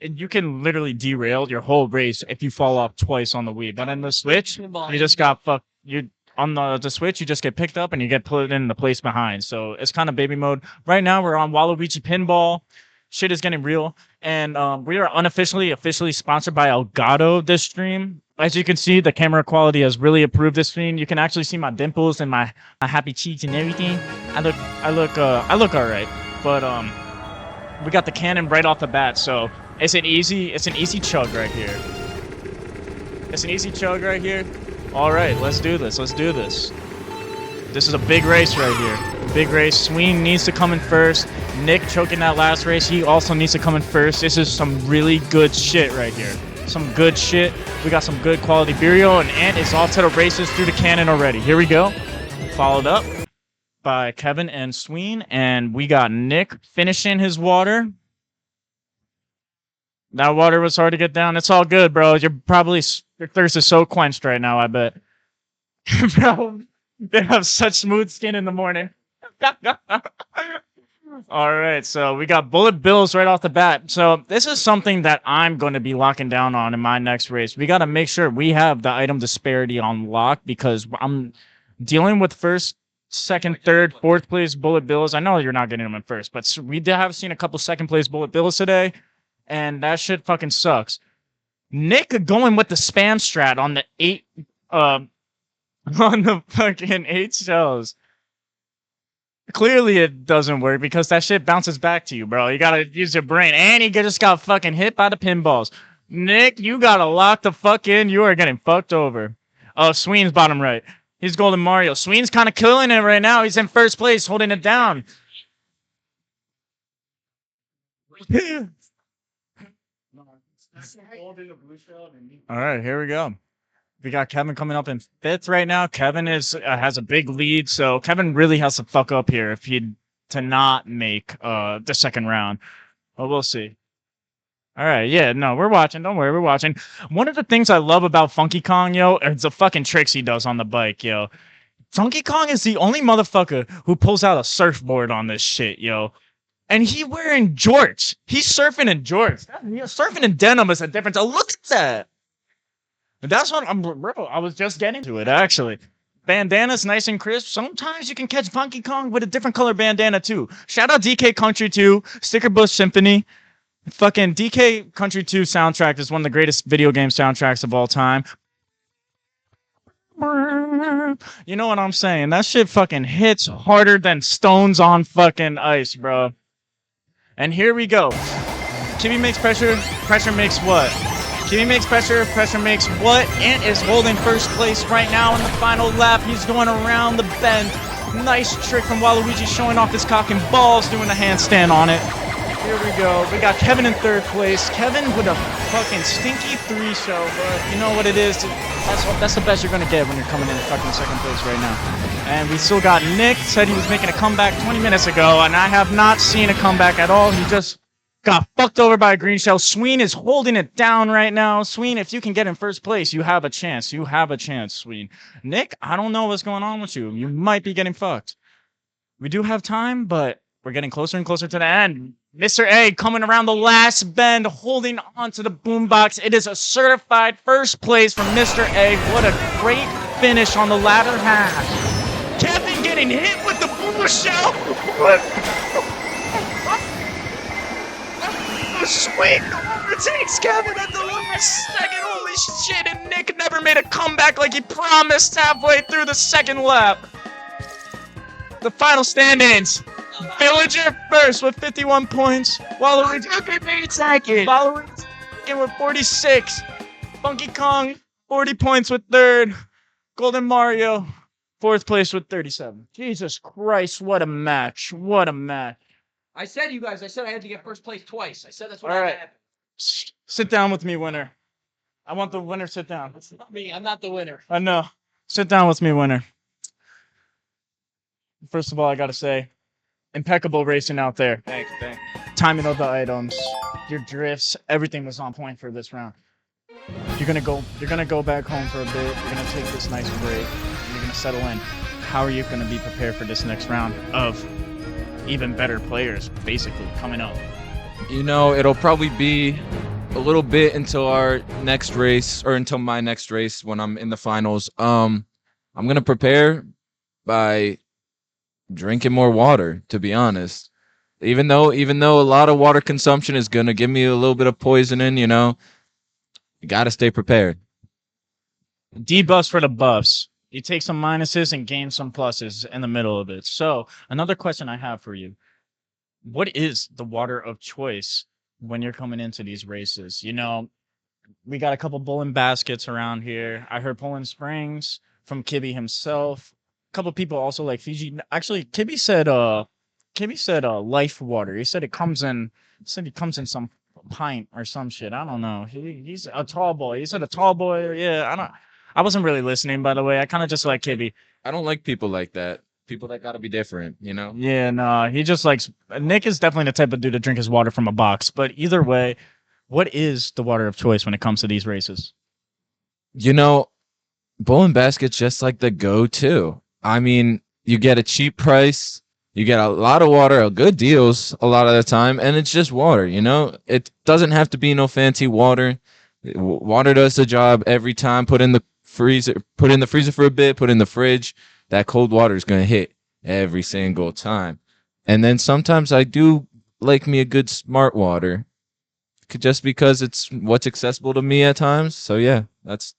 And you can literally derail your whole race if you fall off twice on the Wii. But on the Switch, you just got fucked. You on the Switch, you just get picked up and you get put in the place behind. So it's kind of baby mode. Right now, we're on Waluigi Pinball. Shit is getting real. And we are officially sponsored by Elgato this stream. As you can see, the camera quality has really improved this stream. You can actually see my dimples and my happy cheeks and everything. I look all right. But we got the cannon right off the bat, so it's an easy chug right here. It's an easy chug right here. All right, let's do this. This is a big race right here. Big race. Sweeeeen needs to come in first. Nick choking that last race. He also needs to come in first. This is some really good shit right here. Some good shit. We got some good quality BEERIO, and Ant is off to the races through the cannon already. Here we go. Followed up by Kevin and Sweeeeen, and we got Nick finishing his water. That water was hard to get down. It's all good, bro. Your thirst is so quenched right now, I bet. Bro, they have such smooth skin in the morning. All right, so we got bullet bills right off the bat. So this is something that I'm going to be locking down on in my next race. We got to make sure we have the item disparity on lock because I'm dealing with first, second, third, fourth place bullet bills. I know you're not getting them in first, but we have seen a couple second place bullet bills today, and that shit fucking sucks. Nick going with the spam strat on the 8 on the fucking 8 shells. Clearly it doesn't work because that shit bounces back to you, bro. You gotta use your brain, and he just got fucking hit by the pinballs. Nick, you gotta lock the fuck in. You are getting fucked over. Oh, Sween's bottom right. He's Golden Mario. Sween's kind of killing it right now. He's in first place, holding it down. All right, here we go. We got Kevin coming up in 5th right now. Kevin has a big lead, so Kevin really has to fuck up here if he to not make the second round. But we'll see. All right, yeah, no, we're watching. Don't worry, we're watching. One of the things I love about Funky Kong, yo, is the fucking tricks he does on the bike, yo. Funky Kong is the only motherfucker who pulls out a surfboard on this shit, yo. And he wearing jorts. He's surfing in jorts. Surfing in denim is a difference. Oh, look at that. That's what I was just getting to it, actually. Bandana's nice and crisp. Sometimes you can catch Funky Kong with a different color bandana, too. Shout out DK Country 2, Sticker Bush Symphony. Fucking DK Country 2 soundtrack is one of the greatest video game soundtracks of all time. You know what I'm saying? That shit fucking hits harder than stones on fucking ice, bro. And here we go. Kiby makes pressure. Pressure makes what? Kiby makes pressure. Pressure makes what? Ant is holding first place right now in the final lap. He's going around the bend. Nice trick from Waluigi showing off his cock and balls, doing a handstand on it. Here we go. We got Kevin in 3rd place. Kevin with a fucking stinky 3 show, but you know what it is. That's the best you're going to get when you're coming in fucking 2nd place right now. And we still got Nick. Said he was making a comeback 20 minutes ago, and I have not seen a comeback at all. He just got fucked over by a green shell. Sweeeeen is holding it down right now. Sweeeeen, if you can get in 1st place, you have a chance. You have a chance, Sweeeeen. Nick, I don't know what's going on with you. You might be getting fucked. We do have time, but we're getting closer and closer to the end. Mr. A coming around the last bend, holding on to the boombox. It is a certified 1st place from Mr. A. What a great finish on the latter half. Kevin getting hit with the boomer shell. Swing overtakes Kevin at the last second. Holy shit, and Nick never made a comeback like he promised halfway through the 2nd lap. The final standings. Villager first with 51 points. Waluigi second. Waluigi second with 46. Funky Kong, 40 points with third. Golden Mario, fourth place with 37. Jesus Christ, what a match. What a match. I said, you guys, I had to get first place twice. I said that's what All had right. to happen. Sit down with me, winner. I want the winner sit down. It's not me. I'm not the winner. I know. Sit down with me, winner. First of all, I gotta say, impeccable racing out there. Thank you. Timing of the items, your drifts, everything was on point for this round. You're gonna go back home for a bit. You're gonna take this nice break. And you're gonna settle in. How are you gonna be prepared for this next round of even better players, basically coming up? You know, it'll probably be a little bit until our next race, or until my next race when I'm in the finals. I'm gonna prepare by drinking more water, to be honest. Even though a lot of water consumption is gonna give me a little bit of poisoning, you know, you gotta stay prepared. Debuffs for the buffs. You take some minuses and gain some pluses in the middle of it. So another question I have for you. What is the water of choice when you're coming into these races? You know, we got a couple bowling baskets around here. I heard Poland Springs from Kiby himself. A couple people also like Fiji. Actually, Kiby said life water. He said he comes in some pint or some shit. I don't know. He's a tall boy. He said a tall boy. Yeah, I wasn't really listening, by the way. I kind of just like Kiby. I don't like people like that. People that gotta be different, you know? Yeah, no, he just likes. Nick is definitely the type of dude to drink his water from a box. But either way, what is the water of choice when it comes to these races? You know, bowling basket's just like the go-to. I mean, you get a cheap price, you get a lot of water, good deals a lot of the time, and it's just water, you know? It doesn't have to be no fancy water. Water does the job every time. Put in the freezer for a bit, put in the fridge. That cold water is going to hit every single time. And then sometimes I do like me a good smart water just because it's what's accessible to me at times. So yeah, that's.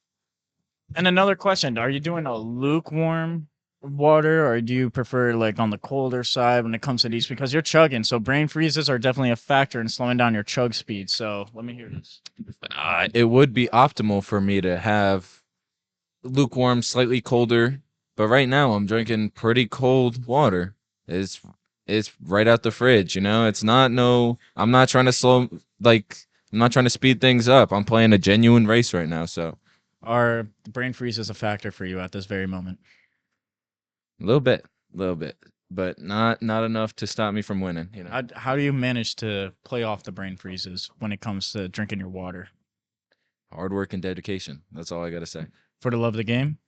And another question, are you doing a lukewarm water, or do you prefer like on the colder side when it comes to these? Because you're chugging, so brain freezes are definitely a factor in slowing down your chug speed. So let me hear this. It would be optimal for me to have lukewarm, slightly colder. But right now I'm drinking pretty cold water. It's right out the fridge, you know? I'm not trying to speed things up. I'm playing a genuine race right now, so. Are the brain freezes a factor for you at this very moment? A little bit, but not enough to stop me from winning, you know? How do you manage to play off the brain freezes when it comes to drinking your water? Hard work and dedication. That's all I got to say. For the love of the game?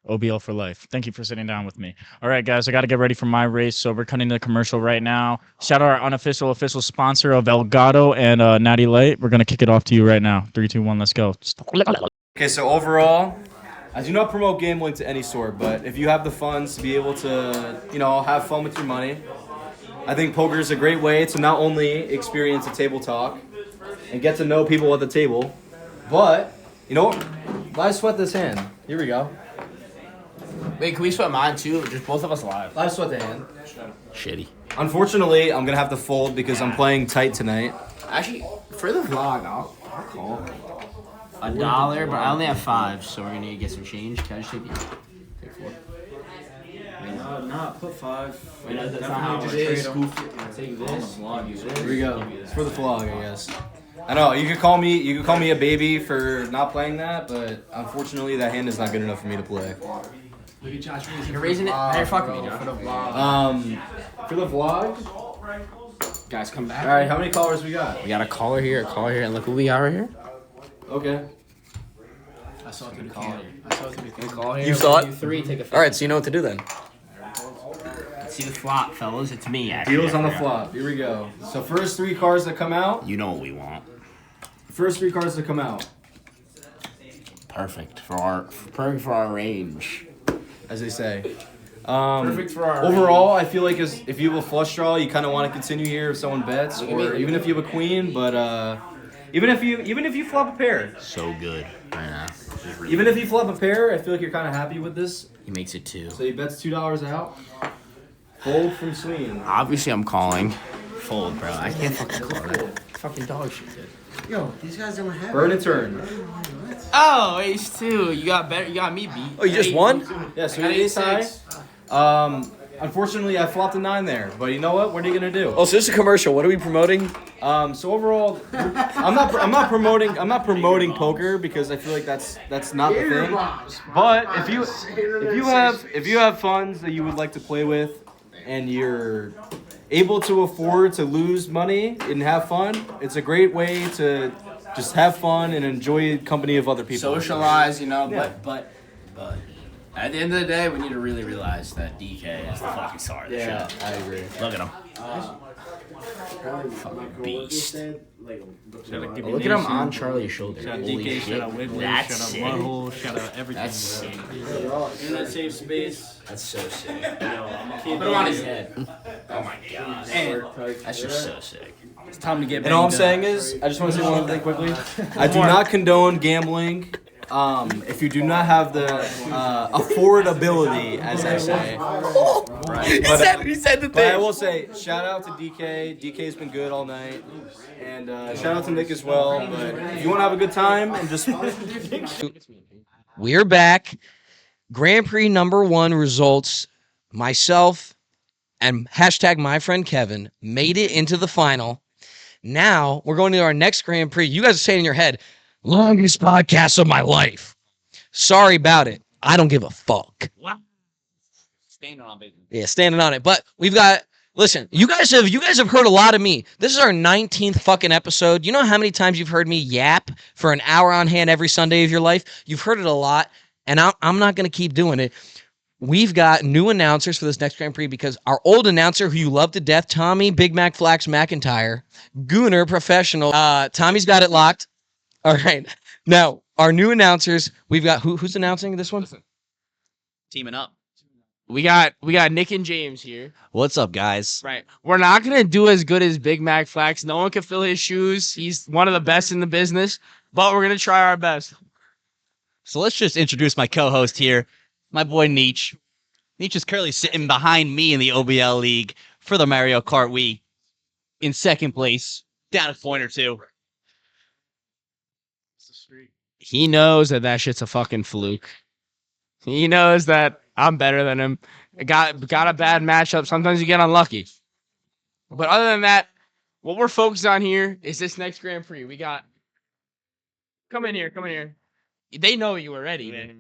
OBL for life. Thank you for sitting down with me. All right, guys, I got to get ready for my race, so we're cutting the commercial right now. Shout out our unofficial official sponsor of Elgato and Natty Light. We're going to kick it off to you right now. 3, 2, 1, let's go. Okay, so overall, I do not promote gambling to any sort, but if you have the funds to be able to, you know, have fun with your money, I think poker is a great way to not only experience a table talk and get to know people at the table, but, you know, live sweat this hand. Here we go. Wait, can we sweat mine too? Just both of us live. Live sweat the hand. Shitty. Unfortunately, I'm going to have to fold because I'm playing tight tonight. Actually, for the vlog, I'll call. $1, but I only have 5, so we're gonna get some change. Can I just take 4? No, put 5. Wait, no, that's not how it works. Take this. Here we go. It's for the vlog, I guess. I know you could call me a baby for not playing that, but unfortunately that hand is not good enough for me to play. You're raising it. You're fucking me, John. For the vlog. Guys, come back. All right, how many callers we got? We got a caller here, and look who we got right here. Okay. I saw it through the call here. You saw it? 3, take a 50. All right, so you know what to do then. Let's see the flop, fellas. It's me, actually. Deals on the flop. Here we go. So first 3 cards that come out. You know what we want. First 3 cards that come out. Perfect for our range. As they say. Perfect for our overall, I feel like if you have a flush draw, you kind of want to continue here if someone bets, or even if you have a queen. But even if you flop a pair, so good right now. Even if you flop a pair, I feel like you're kind of happy with this. He makes it 2. So he bets $2 out. Fold from Sweeeeen. Obviously, I'm calling. Fold, bro. I can't fucking call that. Fucking dog shit, dude. Yo, these guys don't have Burn a turn. Oh, ace two. You got better. You got me beat. Oh, you just won? Yeah, so I got ace high. ace-6. Unfortunately, I flopped a 9 there, but you know what? What are you gonna do? Oh, so this is a commercial. What are we promoting? So overall, I'm not promoting poker because I feel like that's not the thing. But if you have funds that you would like to play with, and you're able to afford to lose money and have fun, it's a great way to just have fun and enjoy the company of other people. Socialize, you know, Yeah. but at the end of the day, we need to really realize that DK is the fucking star of the Yeah, show. I agree. Look at him. Fucking beast. Look at him on Charlie's shoulder. Holy DK, shit. shout out Wiggler, That's shout out sick. Butthole, shout out everything. That's sick. In that safe space. That's so sick. Put him on his head. Oh my god. That's just so sick. It's time to get And all I'm saying is, I just want to say one thing quickly. I do not condone gambling. If you do not have the affordability, as I say. Right. He said the But I will say, shout out to DK. DK's been good all night. And shout out to Nick as well. But if you want to have a good time and just... We're back. Grand Prix number 1 results. Myself and hashtag my friend Kevin made it into the final. Now we're going to our next Grand Prix. You guys are saying in your head, longest podcast of my life. Sorry about it. I don't give a fuck. Standing on business. Yeah, standing on it. But we've got, listen, you guys have heard a lot of me. This is our 19th fucking episode. You know how many times you've heard me yap for an hour on hand every Sunday of your life? You've heard it a lot, and I'm not going to keep doing it. We've got new announcers for this next Grand Prix because our old announcer, who you love to death, Tommy, BigMacFlax, McIntyre, Gooner, professional. Tommy's got it locked. All right. Now, our new announcers, we've got, who's announcing this one? Teaming up. We got Nick and James here. What's up, guys? Right. We're not gonna do as good as BigMacFlax. No one can fill his shoes. He's one of the best in the business, but we're gonna try our best. So let's just introduce my co-host here, my boy Neech. Neech is currently sitting behind me in the OBL League for the Mario Kart Wii, in second place, down a point or two. He knows that shit's a fucking fluke. He knows that I'm better than him. Got a bad matchup. Sometimes you get unlucky. But other than that, what we're focused on here is this next Grand Prix. We got... Come in here. They know you already.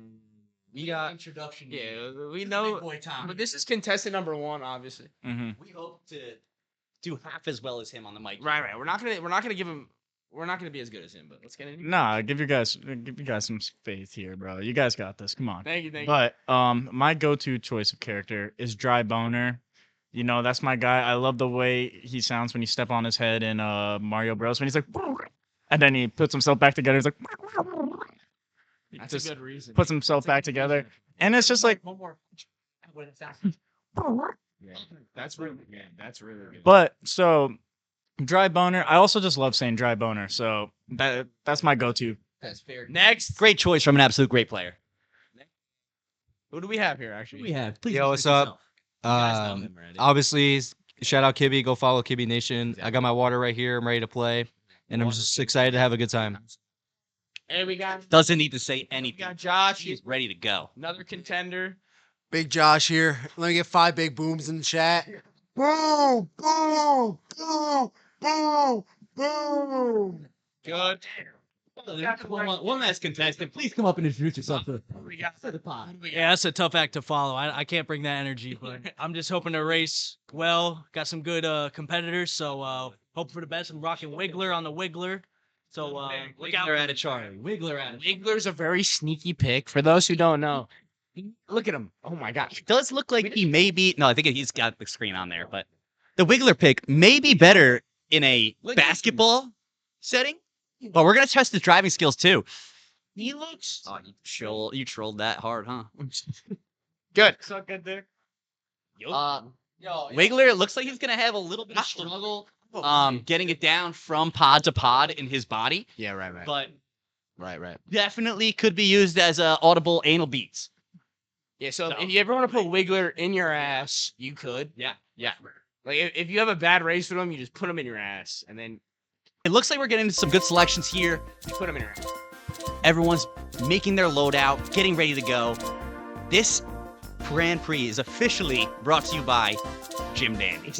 We got... Introduction. Yeah, we know. Boy Tom. But this is contestant number 1, obviously. We hope to do half as well as him on the mic. Right. We're not gonna give him... We're not gonna be as good as him, but let's get into it. Nah, give you guys some faith here, bro. You guys got this. Come on. Thank you. But my go-to choice of character is Dry Boner. You know, that's my guy. I love the way he sounds when you step on his head in Mario Bros. When he's like, and then he puts himself back together. He's like, he That's just a good reason. puts himself back together, and it's just like. One more. That's really good. But so, Dry Boner. I also just love saying Dry Boner. So that's my go-to. That's fair. Next, great choice from an absolute great player. Who do we have here, actually? We have. Please Yo, what's introduce up? yourself. You guys know him already. Obviously, shout out Kiby. Go follow Kiby Nation. I got my water right here. I'm ready to play, and I'm just excited to have a good time. And we got Doesn't need to say anything. we got Josh. He's ready to go. Another contender. Big Josh here. Let me get 5 big booms in the chat. Boom, boom, boom, boom, boom. Good. One last contestant. Please come up and introduce yourself to We got the pod. Yeah, that's a tough act to follow. I can't bring that energy, but I'm just hoping to race well. Got some good competitors, so hope for the best. I'm rocking Wiggler on the Wiggler. So look out. Wiggler at a Charlie. Wiggler at a Wiggler's a very sneaky pick. For those who don't know, look at him. Oh my god. It does look like he may be. No, I think he's got the screen on there, but the Wiggler pick may be better in a Basketball setting. But we're gonna test his driving skills too. He looks Oh, you trolled that hard, huh? good. Suck good there. Wiggler, it looks like he's gonna have a little bit of struggle getting it down from pod to pod in his body. Yeah, right. But Right. definitely could be used as audible anal beats. Yeah, so if you ever want to put Wiggler in your ass, you could. Yeah. Like if you have a bad race with him, you just put him in your ass, and then It looks like we're getting into some good selections here. you put him in your ass. Everyone's making their loadout, getting ready to go. This Grand Prix is officially brought to you by Jim Dandy.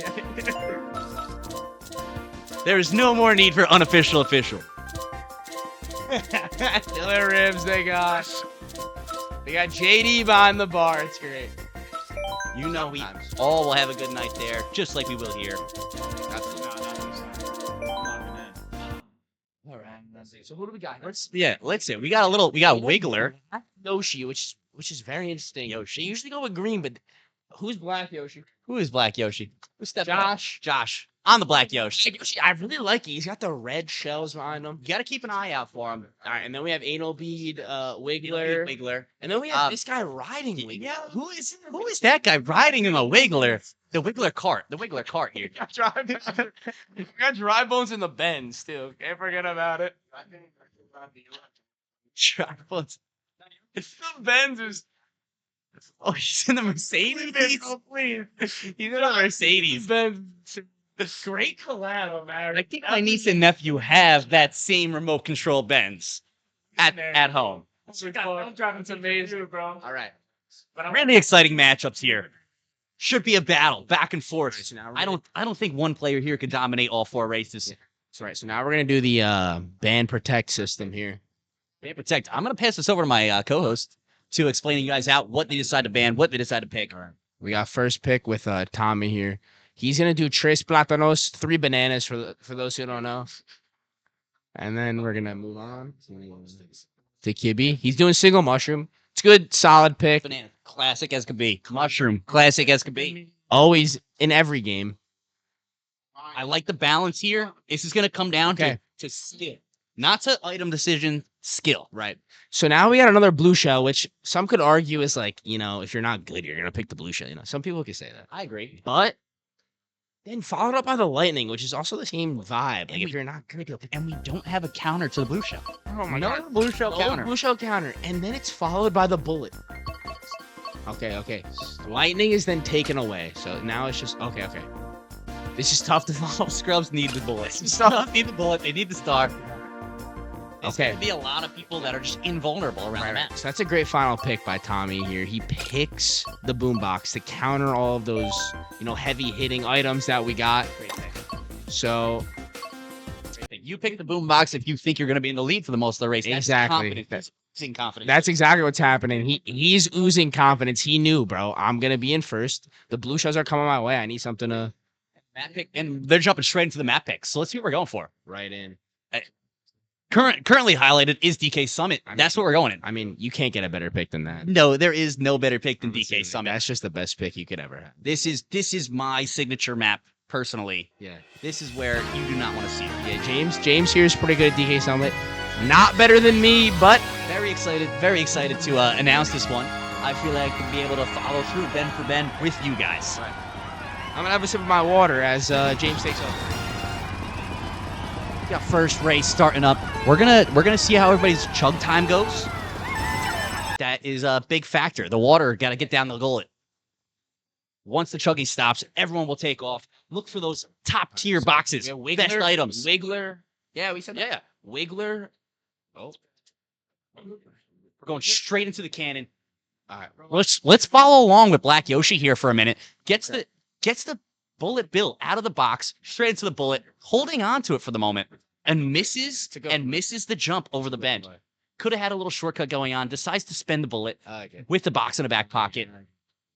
There is no more need for unofficial official. Killer ribs they got. They got JD behind the bar. It's great. You know we all will have a good night there, just like we will here. All right. So who do we got? Let's see. We got Wiggler. Yoshi, which is very interesting. Yoshi. They usually go with green, but who's black Yoshi? Who is Black Yoshi? Who's stepping up? Josh. Josh. On the Black Yoshi. Yoshi, I really like it. He's got the red shells behind him. You gotta keep an eye out for him. All right, and then we have Anal Bead, Wiggler, Wiggler. and then we have this guy riding Wiggler. Yeah, who is that guy riding in a Wiggler? The Wiggler cart. The Wiggler cart here. We got dry bones in the bends too. Can't forget about it. Tripods. The bends is. Oh, he's in the Mercedes. Please. He's in a Mercedes. Benz. Great collab, man. I think my niece and nephew have that same remote control Benz at home. I'm driving some amazing, bro. All right. Really exciting matchups here. Should be a battle, back and forth. I don't think one player here could dominate all four races. That's right. So now we're gonna do the band protect system here. Ban protect. I'm gonna pass this over to my co-host to explain to you guys out what they decide to ban, what they decide to pick. We got first pick with Tommy here. He's gonna do tres plátanos, 3 bananas for those who don't know. And then we're gonna move on to Kiby. He's doing single mushroom. It's good, solid pick. Banana, classic as could be. Mushroom, classic as could be. Always in every game. I like the balance here. This is gonna come down Okay. to skill, not to item decision. Skill, right? So now we got another blue shell, which some could argue is like, if you're not good, you're gonna pick the blue shell. Some people could say that. I agree. But then followed up by the lightning, which is also the same vibe. Like if you're not good, And we don't have a counter to the blue shell. oh my No god, blue shell no counter. blue shell counter, and then it's followed by the bullet. Okay. Lightning is then taken away. So now it's just okay. This is tough to follow. Scrubs need the bullet. Scrubs need the bullet. They need the star. There's Okay. gonna be a lot of people that are just invulnerable around the map. So that's a great final pick by Tommy here. He picks the boombox to counter all of those, heavy hitting items that we got. Great pick. So Great pick. You pick the boombox if you think you're gonna be in the lead for the most of the race. That's Exactly. confidence. That's oozing confidence. that's exactly what's happening. He's oozing confidence. He knew, bro. I'm gonna be in first. The blue shells are coming my way. I need something to map pick, and they're jumping straight into the map pick. So let's see what we're going for. write in. Currently highlighted is DK Summit. That's what we're going in. I mean, you can't get a better pick than that. No, there is no better pick than DK Honestly, Summit. That's just the best pick you could ever have. This is my signature map personally. Yeah. This is where you do not want to see it. Yeah, James here is pretty good at DK Summit. Not better than me, but Very excited to announce this one. I feel like I can be able to follow through bend for bend with you guys. I'm gonna have a sip of my water as James takes over. We got first race starting up. We're gonna see how everybody's chug time goes. That is a big factor. The water got to get down the gullet. Once the chugging stops, everyone will take off. Look for those top tier boxes, best items. Wiggler. Yeah, we said that. Yeah. Wiggler. We're going straight into the cannon. All right. Let's follow along with Black Yoshi here for a minute. Gets the bullet bill out of the box, straight into the bullet, holding on to it for the moment, and misses the jump over the bend. Could have had a little shortcut going on. Decides to spend the bullet Okay. with the box in the back pocket.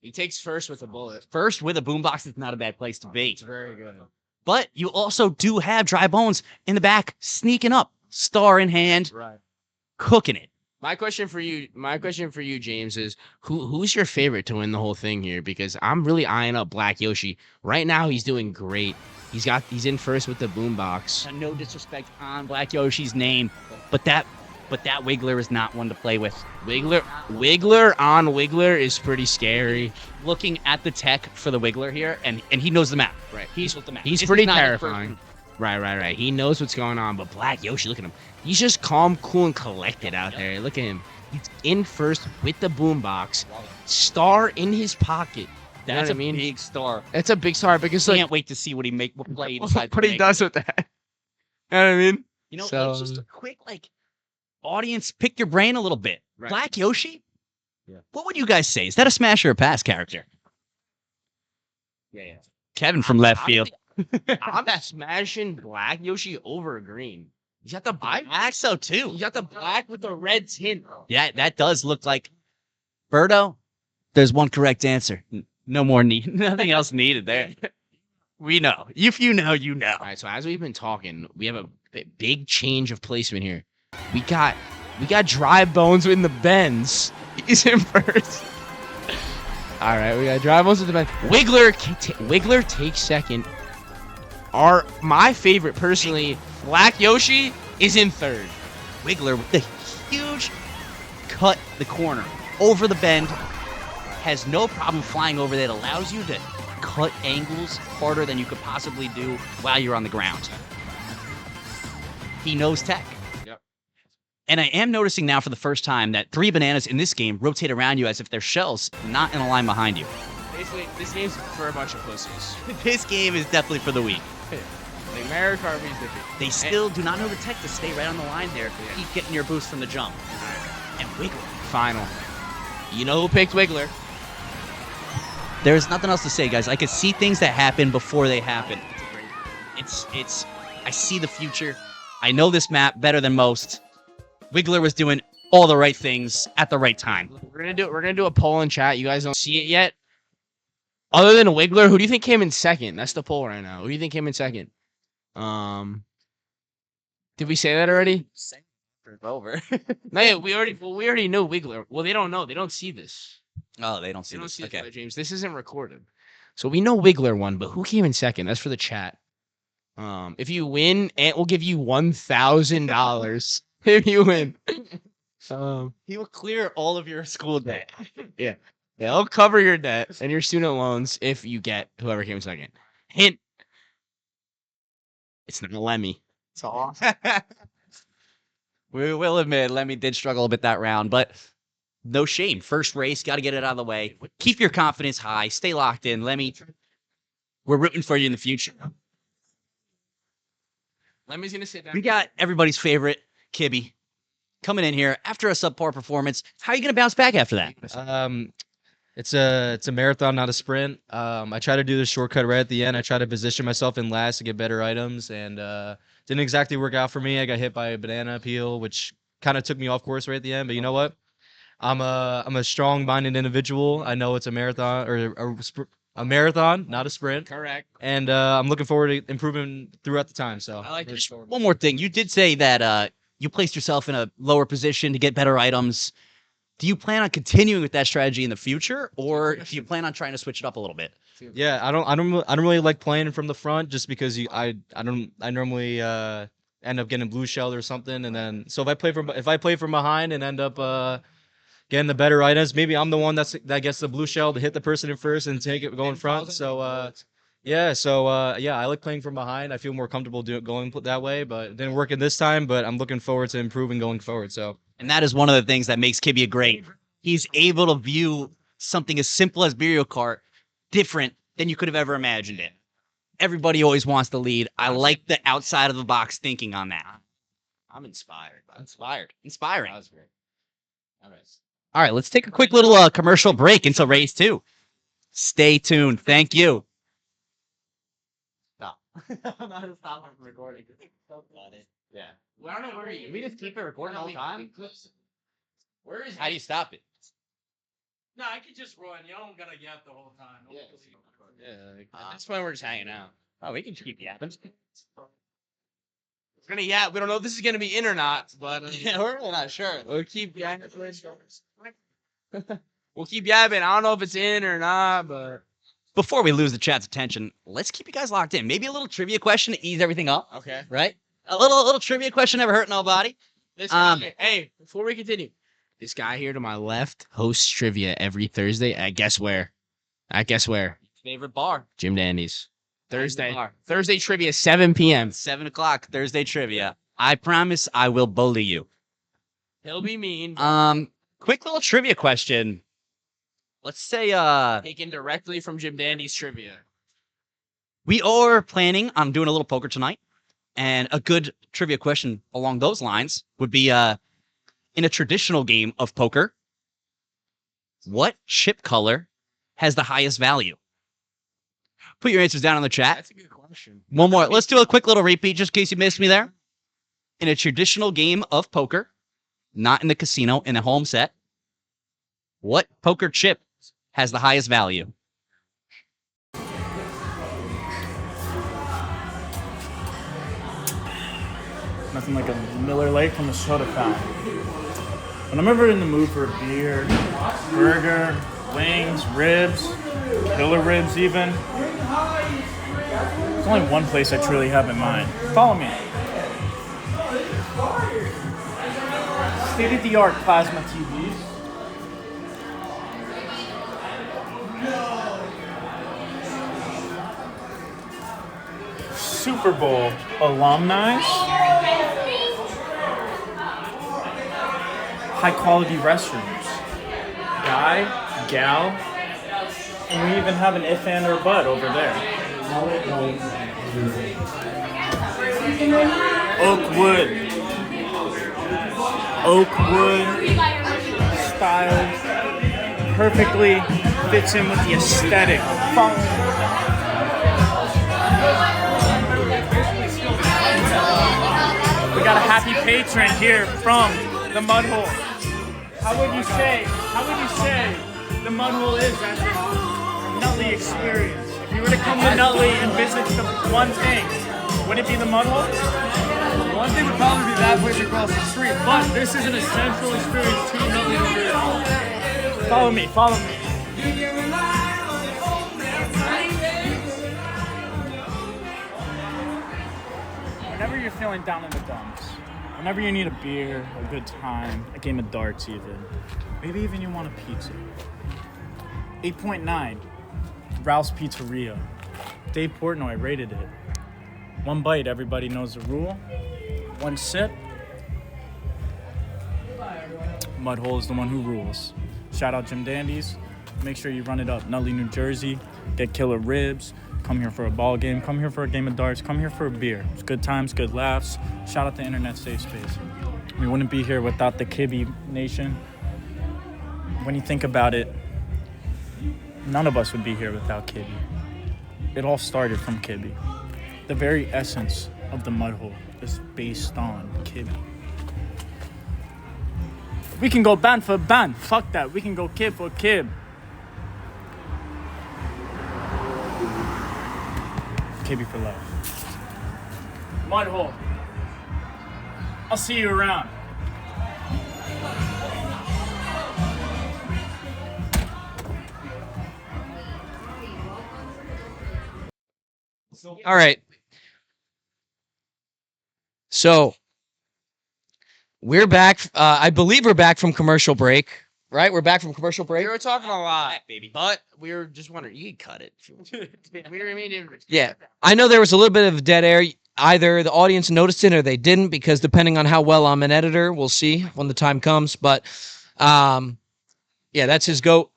He takes first with a bullet. First with a boombox is not a bad place to be. It's very good. But you also do have Dry Bones in the back, sneaking up, star in hand, Right. cooking it. My question for you, James, is who's your favorite to win the whole thing here? Because I'm really eyeing up Black Yoshi. Right now he's doing great. He's in first with the boombox. No disrespect on Black Yoshi's name, but that Wiggler is not one to play with. Wiggler on Wiggler is pretty scary. Looking at the tech for the Wiggler here, and he knows the map. Right. He's with the map. He's This is pretty not his first terrifying. move. Right. He knows what's going on, but Black Yoshi, look at him. He's just calm, cool, and collected out there. Look at him. He's in first with the boombox. Star in his pocket. You know That's what a I mean? big star. It's a big star because like Can't wait to see what play he decides what to he make. does with that. You know what I mean? You know, So- it's just a quick audience, pick your brain a little bit. Right. Black Yoshi? Yeah. What would you guys say? Is that a smash or a pass character? Yeah. Kevin from left field. I'm smashing Black Yoshi over green. He's got the black. I think so too. He's got the black with the red tint. Yeah, that does look like Birdo. There's one correct answer. No more need. Nothing else needed there. We know. If you know, you know. All right, so as we've been talking, we have a big change of placement here. We got Dry Bones in the bends. He's in first. All right, we got Dry Bones in the bends. Wiggler takes second. My favorite personally, Black Yoshi is in third. Wiggler with the huge cut the corner over the bend. Has no problem flying over that. Allows you to cut angles harder than you could possibly do while you're on the ground. He knows tech. Yep. And I am noticing now for the first time that 3 bananas in this game rotate around you as if they're shells, not in a line behind you. Basically, this game's for a bunch of pussies. This game is definitely for the weak. Like Mario Kart is different. They still do not know the tech to stay right on the line there. Keep getting your boost from the jump. And Wiggler. Final. You know who picked Wiggler? There's nothing else to say, guys. I could see things that happen before they happen. I see the future. I know this map better than most. Wiggler was doing all the right things at the right time. We're gonna do a poll in chat. You guys don't see it yet. Other than Wiggler, who do you think came in second? That's the poll right now. Who do you think came in second? Did we say that already? Over. No, yeah, we already know Wiggler. Well, they don't know. They don't see this. Oh, they don't see They don't this. see Okay. this, James. This isn't recorded. So we know Wiggler won, but who came in second? That's for the chat. If you win, Ant will give you $1,000 if you win. He will clear all of your school debt. Yeah, he'll cover your debt and your student loans if you get whoever came second. Hint: it's not Lemmy. It's all. We will admit Lemmy did struggle a bit that round, but no shame. First race, got to get it out of the way. Keep your confidence high. Stay locked in. Lemmy, we're rooting for you in the future. Lemmy's gonna sit down. We got everybody's favorite, Kiby, coming in here after a subpar performance. How are you going to bounce back after that? It's a marathon, not a sprint. I try to do the shortcut right at the end. I try to position myself in last to get better items, and didn't exactly work out for me. I got hit by a banana peel, which kind of took me off course right at the end. But you know what? I'm a strong-minded individual. I know it's a marathon or a marathon, not a sprint. Correct. And I'm looking forward to improving throughout the time. So I like this. One more thing. You did say that you placed yourself in a lower position to get better items. Do you plan on continuing with that strategy in the future, or do you plan on trying to switch it up a little bit? Yeah, I don't really like playing from the front just because I normally end up getting blue shelled or something, and then so if I play from behind and end up getting the better items, maybe I'm the one that gets the blue shell to hit the person in first and take it going front. So I like playing from behind. I feel more comfortable going that way, but it didn't work in this time. But I'm looking forward to improving going forward. So. And that is one of the things that makes Kiby a great. He's able to view something as simple as BEERIO Kart different than you could have ever imagined it. Everybody always wants to lead. I like the outside of the box thinking on that. I'm inspired. Inspiring. That was great. All right. All right, let's take a quick little commercial break until race 2. Stay tuned. Thank you. Stop. I'm not stopping recording. Yeah. Well, I don't know where you. We just keep it recording all the time. Where is? How do you stop it? No, I could just run. You don't gotta yap the whole time. Yeah. That's why we're just hanging out. Oh, we can keep yapping. We're gonna yap. We don't know if this is gonna be in or not, but Yeah, we're really not sure. we'll keep yapping. We'll keep yapping. I don't know if it's in or not, but Before we lose the chat's attention, let's keep you guys locked in. Maybe a little trivia question to ease everything up, okay. right? A little trivia question never hurt nobody. Hey, before we continue, this guy here to my left hosts trivia every Thursday at guess where? Favorite bar. Jim Dandy's. Thursday. Bar. Thursday trivia, 7 p.m. 7 o'clock, Thursday trivia. I promise I will bully you. He'll be mean. quick little trivia question. Let's say Taken directly from Jim Dandy's trivia. we are planning on doing a little poker tonight, and a good trivia question along those lines would be in a traditional game of poker, what chip color has the highest value? Put your answers down in the chat. That's a good question. One more. Let's do a quick little repeat just in case you missed me there. In a traditional game of poker, not in the casino, in a home set, what poker chip has the highest value? Nothing like a Miller Lite from the soda fountain. When I'm ever in the mood for a beer, burger, wings, ribs, killer ribs even, there's only one place I truly have in mind. Follow me. State-of-the-art plasma TVs. Super Bowl alumni. High quality restrooms. Guy, gal, and we even have an if and or but over there. Oakwood style perfectly fits in with the aesthetic. We got a happy patron here from the Mud Hole. How would you say the Mud Hole is as a Nutley experience? If you were to come to Nutley and visit the one thing, would it be the Mud Hole? One thing would probably be that place across the street, but this is an essential experience to Nutley, New Jersey. Follow me. Whenever you're feeling down in the dumps, whenever you need a beer, a good time, a game of darts even, maybe even you want a pizza. 8.9, Ralph's Pizzeria. Dave Portnoy rated it. One bite, everybody knows the rule. One sip, Mud Hole is the one who rules. Shout out Jim Dandy's. Make sure you run it up. Nutley, New Jersey. Get killer ribs. Come here for a ball game. Come here for a game of darts. Come here for a beer. It's good times, good laughs. Shout out to Internet Safe Space. We wouldn't be here without the Kiby Nation. When you think about it, none of us would be here without Kiby. It all started from Kiby. The very essence of the Mud Hole is based on Kiby. We can go band for band. Fuck that. We can go kid for kid. Kiby for love. Mud Hole. I'll see you around. All right. So we're back. I believe we're back from commercial break, right? We're back from commercial break. We were talking a lot, baby, but we were just wondering. You can cut it. Yeah, I know there was a little bit of dead air. Either the audience noticed it or they didn't, because depending on how well I'm an editor, we'll see when the time comes. But yeah, that's his goat.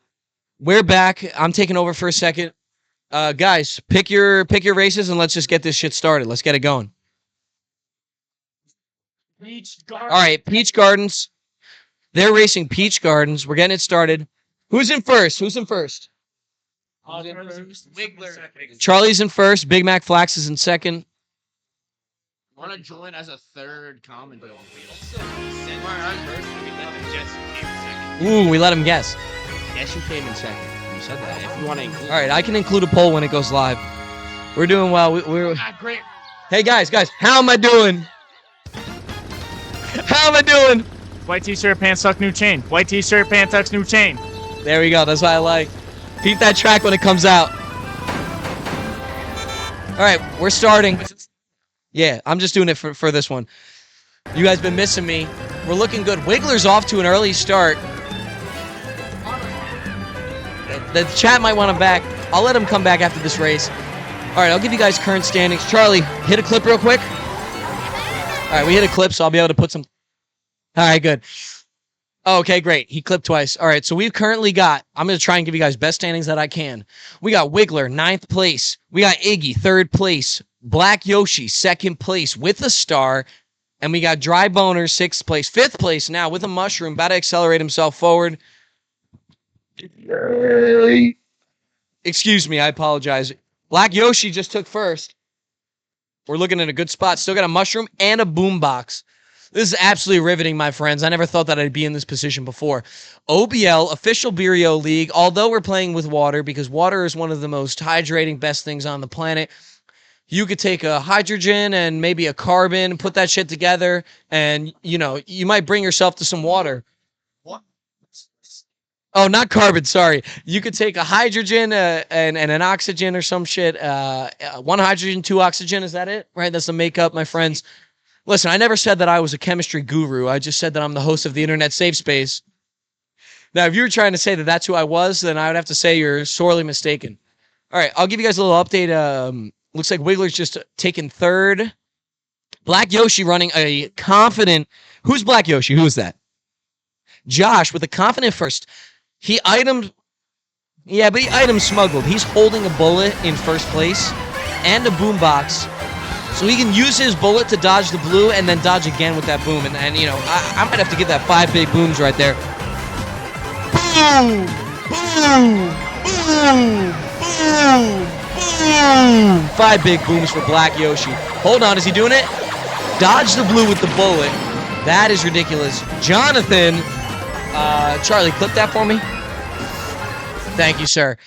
We're back. I'm taking over for a second. Guys, pick your races and let's just get this shit started. Let's get it going. All right, Peach Gardens. They're racing Peach Gardens. We're getting it started. Who's in first? Charlie's in first. BigMacFlax is in second. Want to join as a third commentator? Ooh, we let him guess. Guess who came in second? You said that. If you want to include. All right, I can include a poll when it goes live. We're doing well. We're. Great. Hey guys, how am I doing? How am I doing? White t-shirt, pants tuck, new chain. White t-shirt, pants tuck, new chain. There we go. That's what I like. Beat that track when it comes out. All right, we're starting. Yeah, I'm just doing it for this one. You guys been missing me. We're looking good. Wiggler's off to an early start. The chat might want him back. I'll let him come back after this race. All right, I'll give you guys current standings. Charlie, hit a clip real quick. All right, we hit a clip, so I'll be able to put some. All right, good. Oh, okay, great. He clipped twice. All right, so we've currently got, I'm going to try and give you guys best standings that I can. We got Wiggler, 9th place. We got Iggy, 3rd place. Black Yoshi, 2nd place with a star. And we got Dry Boner, 6th place. 5th place now with a mushroom, about to accelerate himself forward. Excuse me, I apologize. Black Yoshi just took first. We're looking in a good spot. Still got a mushroom and a boombox. This is absolutely riveting, my friends. I never thought that I'd be in this position before. OBL, official BEERIO League, although we're playing with water because water is one of the most hydrating, best things on the planet. You could take a hydrogen and maybe a carbon, put that shit together, and, you know, you might bring yourself to some water. What? Oh, not carbon, sorry. You could take a hydrogen and an oxygen or some shit. 1 hydrogen, 2 oxygen, is that it? Right, that's the makeup, my friends. Listen, I never said that I was a chemistry guru. I just said that I'm the host of the Internet Safe Space. Now, if you were trying to say that that's who I was, then I would have to say you're sorely mistaken. All right, I'll give you guys a little update. Looks like Wiggler's just taken 3rd. Black Yoshi running a confident... Who's Black Yoshi? Who is that? Josh with a confident 1st. He item... Yeah, but he item smuggled. He's holding a bullet in 1st place and a boombox. So he can use his bullet to dodge the blue and then dodge again with that boom. And you know, I might have to get that 5 big booms right there. Boom! Boom! Boom! Boom! 5 big booms for Black Yoshi. Hold on, is he doing it? Dodge the blue with the bullet. That is ridiculous. Jonathan, Charlie, clip that for me. Thank you, sir.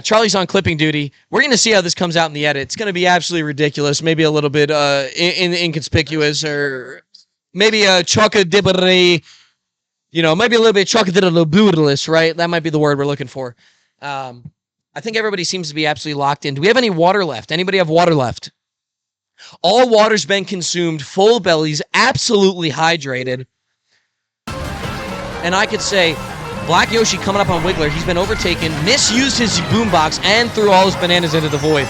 Charlie's on clipping duty. We're going to see how this comes out in the edit. It's going to be absolutely ridiculous. Maybe a little bit inconspicuous, or maybe a chocodibbery, you know, maybe a little bit chocodibbery, right? That might be the word we're looking for. I think everybody seems to be absolutely locked in. Do we have any water left? Anybody have water left? All water's been consumed, full bellies, absolutely hydrated. And I could say, Black Yoshi coming up on Wiggler. He's been overtaken, misused his boombox, and threw all his bananas into the void.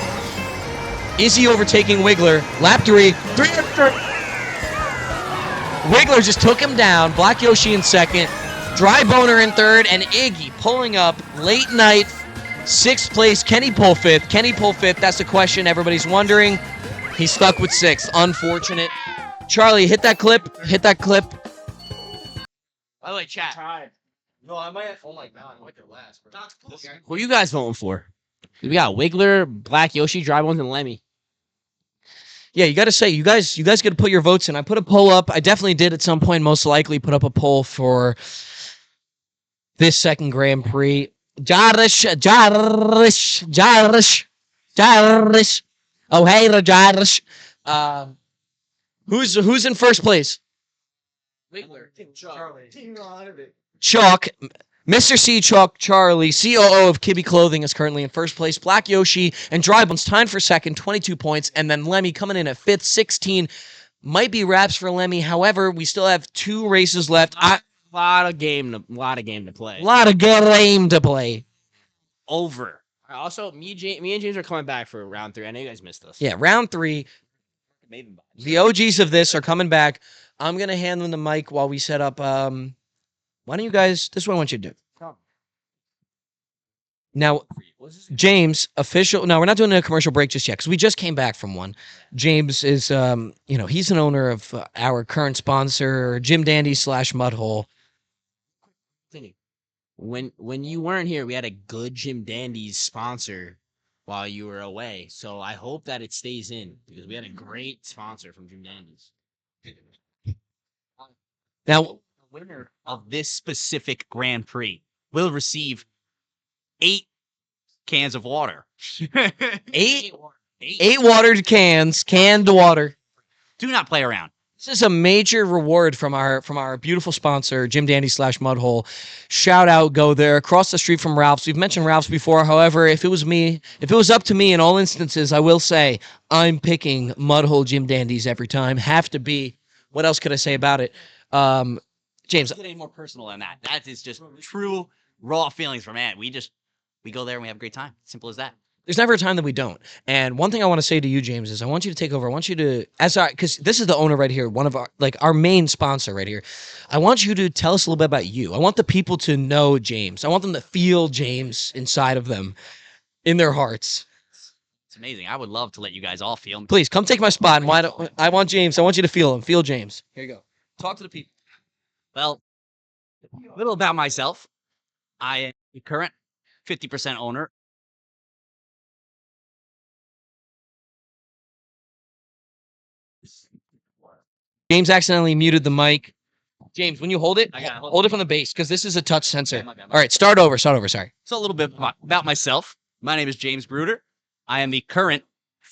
Is he overtaking Wiggler? Lap 3. Wiggler just took him down. Black Yoshi in 2nd. Dry Boner in 3rd. And Iggy pulling up late night. 6th place. Can he pull 5th? Can he pull 5th? That's the question everybody's wondering. He's stuck with 6th. Unfortunate. Charlie, hit that clip. Hit that clip. By the way, chat. No, I might. Oh my god, I might get last, bro. Who are you guys voting for? We got Wiggler, Black Yoshi, Dry Bones, and Lemmy. Yeah, you got to say, you guys got to put your votes in. I put a poll up. I definitely did at some point, most likely, put up a poll for this 2nd Grand Prix. Jarish. Oh, hey, Jarish. Who's in 1st place? Wiggler. Chalk. Mr. C. Chalk Charlie, COO of Kiby Clothing, is currently in 1st place. Black Yoshi and Dry Bones tied for 2nd, 22 points. And then Lemmy coming in at 5th, 16. Might be wraps for Lemmy. However, we still have 2 races left. A lot of game to play. Lot of game to play. Over. Also, me and James are coming back for round 3. I know you guys missed us. Yeah, round 3. The OGs of this are coming back. I'm going to hand them the mic while we set up. Why don't you guys, this is what I want you to do. Now, James, official, no, we're not doing a commercial break just yet because we just came back from one. James is, you know, he's an owner of our current sponsor, Jim Dandy / Mudhole. When you weren't here, we had a good Jim Dandy's sponsor while you were away. So I hope that it stays in because we had a great sponsor from Jim Dandy's. Now, the winner of this specific Grand Prix will receive 8 cans of water. 8 watered cans, canned water. Do not play around. This is a major reward from our beautiful sponsor, Jim Dandy / Mudhole. Shout out, go there. Across the street from Ralph's. We've mentioned Ralph's before. However, if it was up to me in all instances, I will say I'm picking Mudhole Jim Dandies every time. Have to be. What else could I say about it? James. Don't get any more personal than that. That is just true raw feelings from man. We go there and we have a great time. Simple as that. There's never a time that we don't. And one thing I want to say to you, James, is I want you to take over. I want you to, because this is the owner right here, one of our main sponsor right here. I want you to tell us a little bit about you. I want the people to know James. I want them to feel James inside of them, in their hearts. It's amazing. I would love to let you guys all feel him. Please come take my spot. And I want James. I want you to feel him. Feel James. Here you go. Talk to the people. Well, a little about myself. I am the current 50% owner. James accidentally muted the mic. James, when you hold it, I got it. hold it from the base because this is a touch sensor. my bad. All right, start over. Sorry. So a little bit about myself. My name is James Grueter. I am the current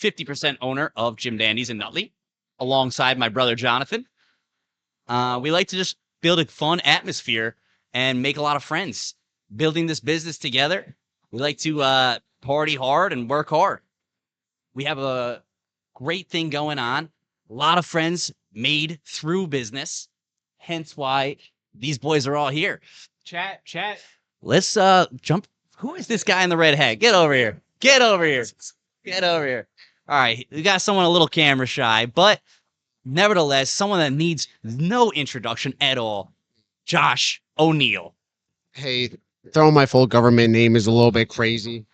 50% owner of Jim Dandy's in Nutley, alongside my brother Jonathan. We like to just build a fun atmosphere and make a lot of friends. Building this business together, we like to party hard and work hard. We have a great thing going on. A lot of friends made through business. Hence why these boys are all here. Chat. Let's jump. Who is this guy in the red hat? Get over here. Get over here. All right, we got someone a little camera shy, but nevertheless, someone that needs no introduction at all. Josh O'Neill. Hey, throwing my full government name is a little bit crazy.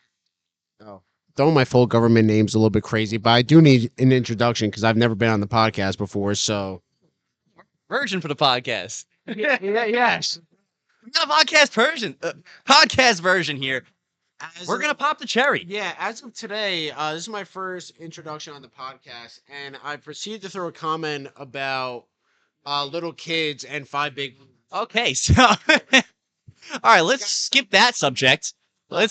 Throwing my full government name's a little bit crazy, but I do need an introduction because I've never been on the podcast before. So, Virgin for the podcast. yes. We got a podcast version here. We're gonna pop the cherry. Yeah, as of today, this is my first introduction on the podcast, and I proceeded to throw a comment about little kids and 5 big. Okay, so all right, let's skip that subject. How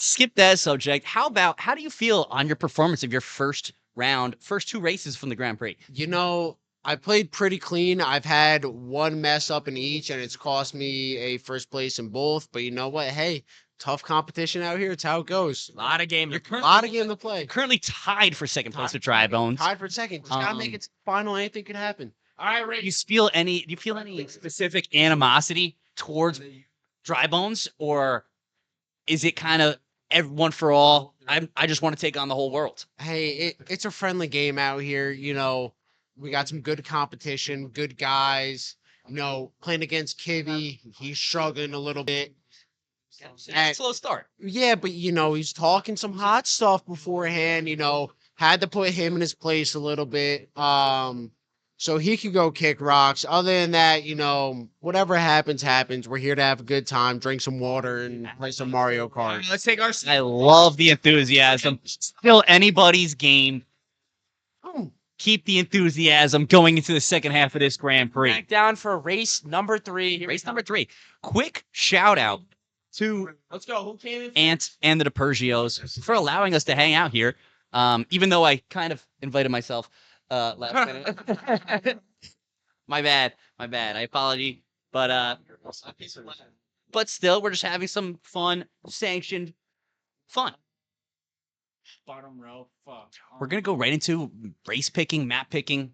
do you feel on your performance of your first 2 races from the Grand Prix? You know, I played pretty clean. I've had one mess up in each, and it's cost me a first place in both. But you know what? Hey, tough competition out here. It's how it goes. A lot of game. A lot of game to play. Currently tied for second place with Dry Bones. Tied for second. Just gotta make it to the final. Anything could happen. All right, Ray. Do you feel any specific animosity towards Dry Bones, or is it kind of everyone for all? I just want to take on the whole world. Hey, it's a friendly game out here. You know, we got some good competition, good guys. You know, playing against Kiby, he's struggling a little bit. Slow start. Yeah, but you know, he's talking some hot stuff beforehand. You know, had to put him in his place a little bit. So he could go kick rocks. Other than that, you know, whatever happens. We're here to have a good time, drink some water, and play some Mario Kart. Let's take our. I love the enthusiasm. Still anybody's game. Keep the enthusiasm going into the second half of this Grand Prix. Back down for race number 3. Race number 3. Quick shout out to Let's go. Who came in? Ant and the DePergios for allowing us to hang out here. Even though I kind of invited myself last minute. My bad. I apologize. But still, we're just having some fun, sanctioned fun. Bottom row. Fuck. We're gonna go right into race picking, map picking,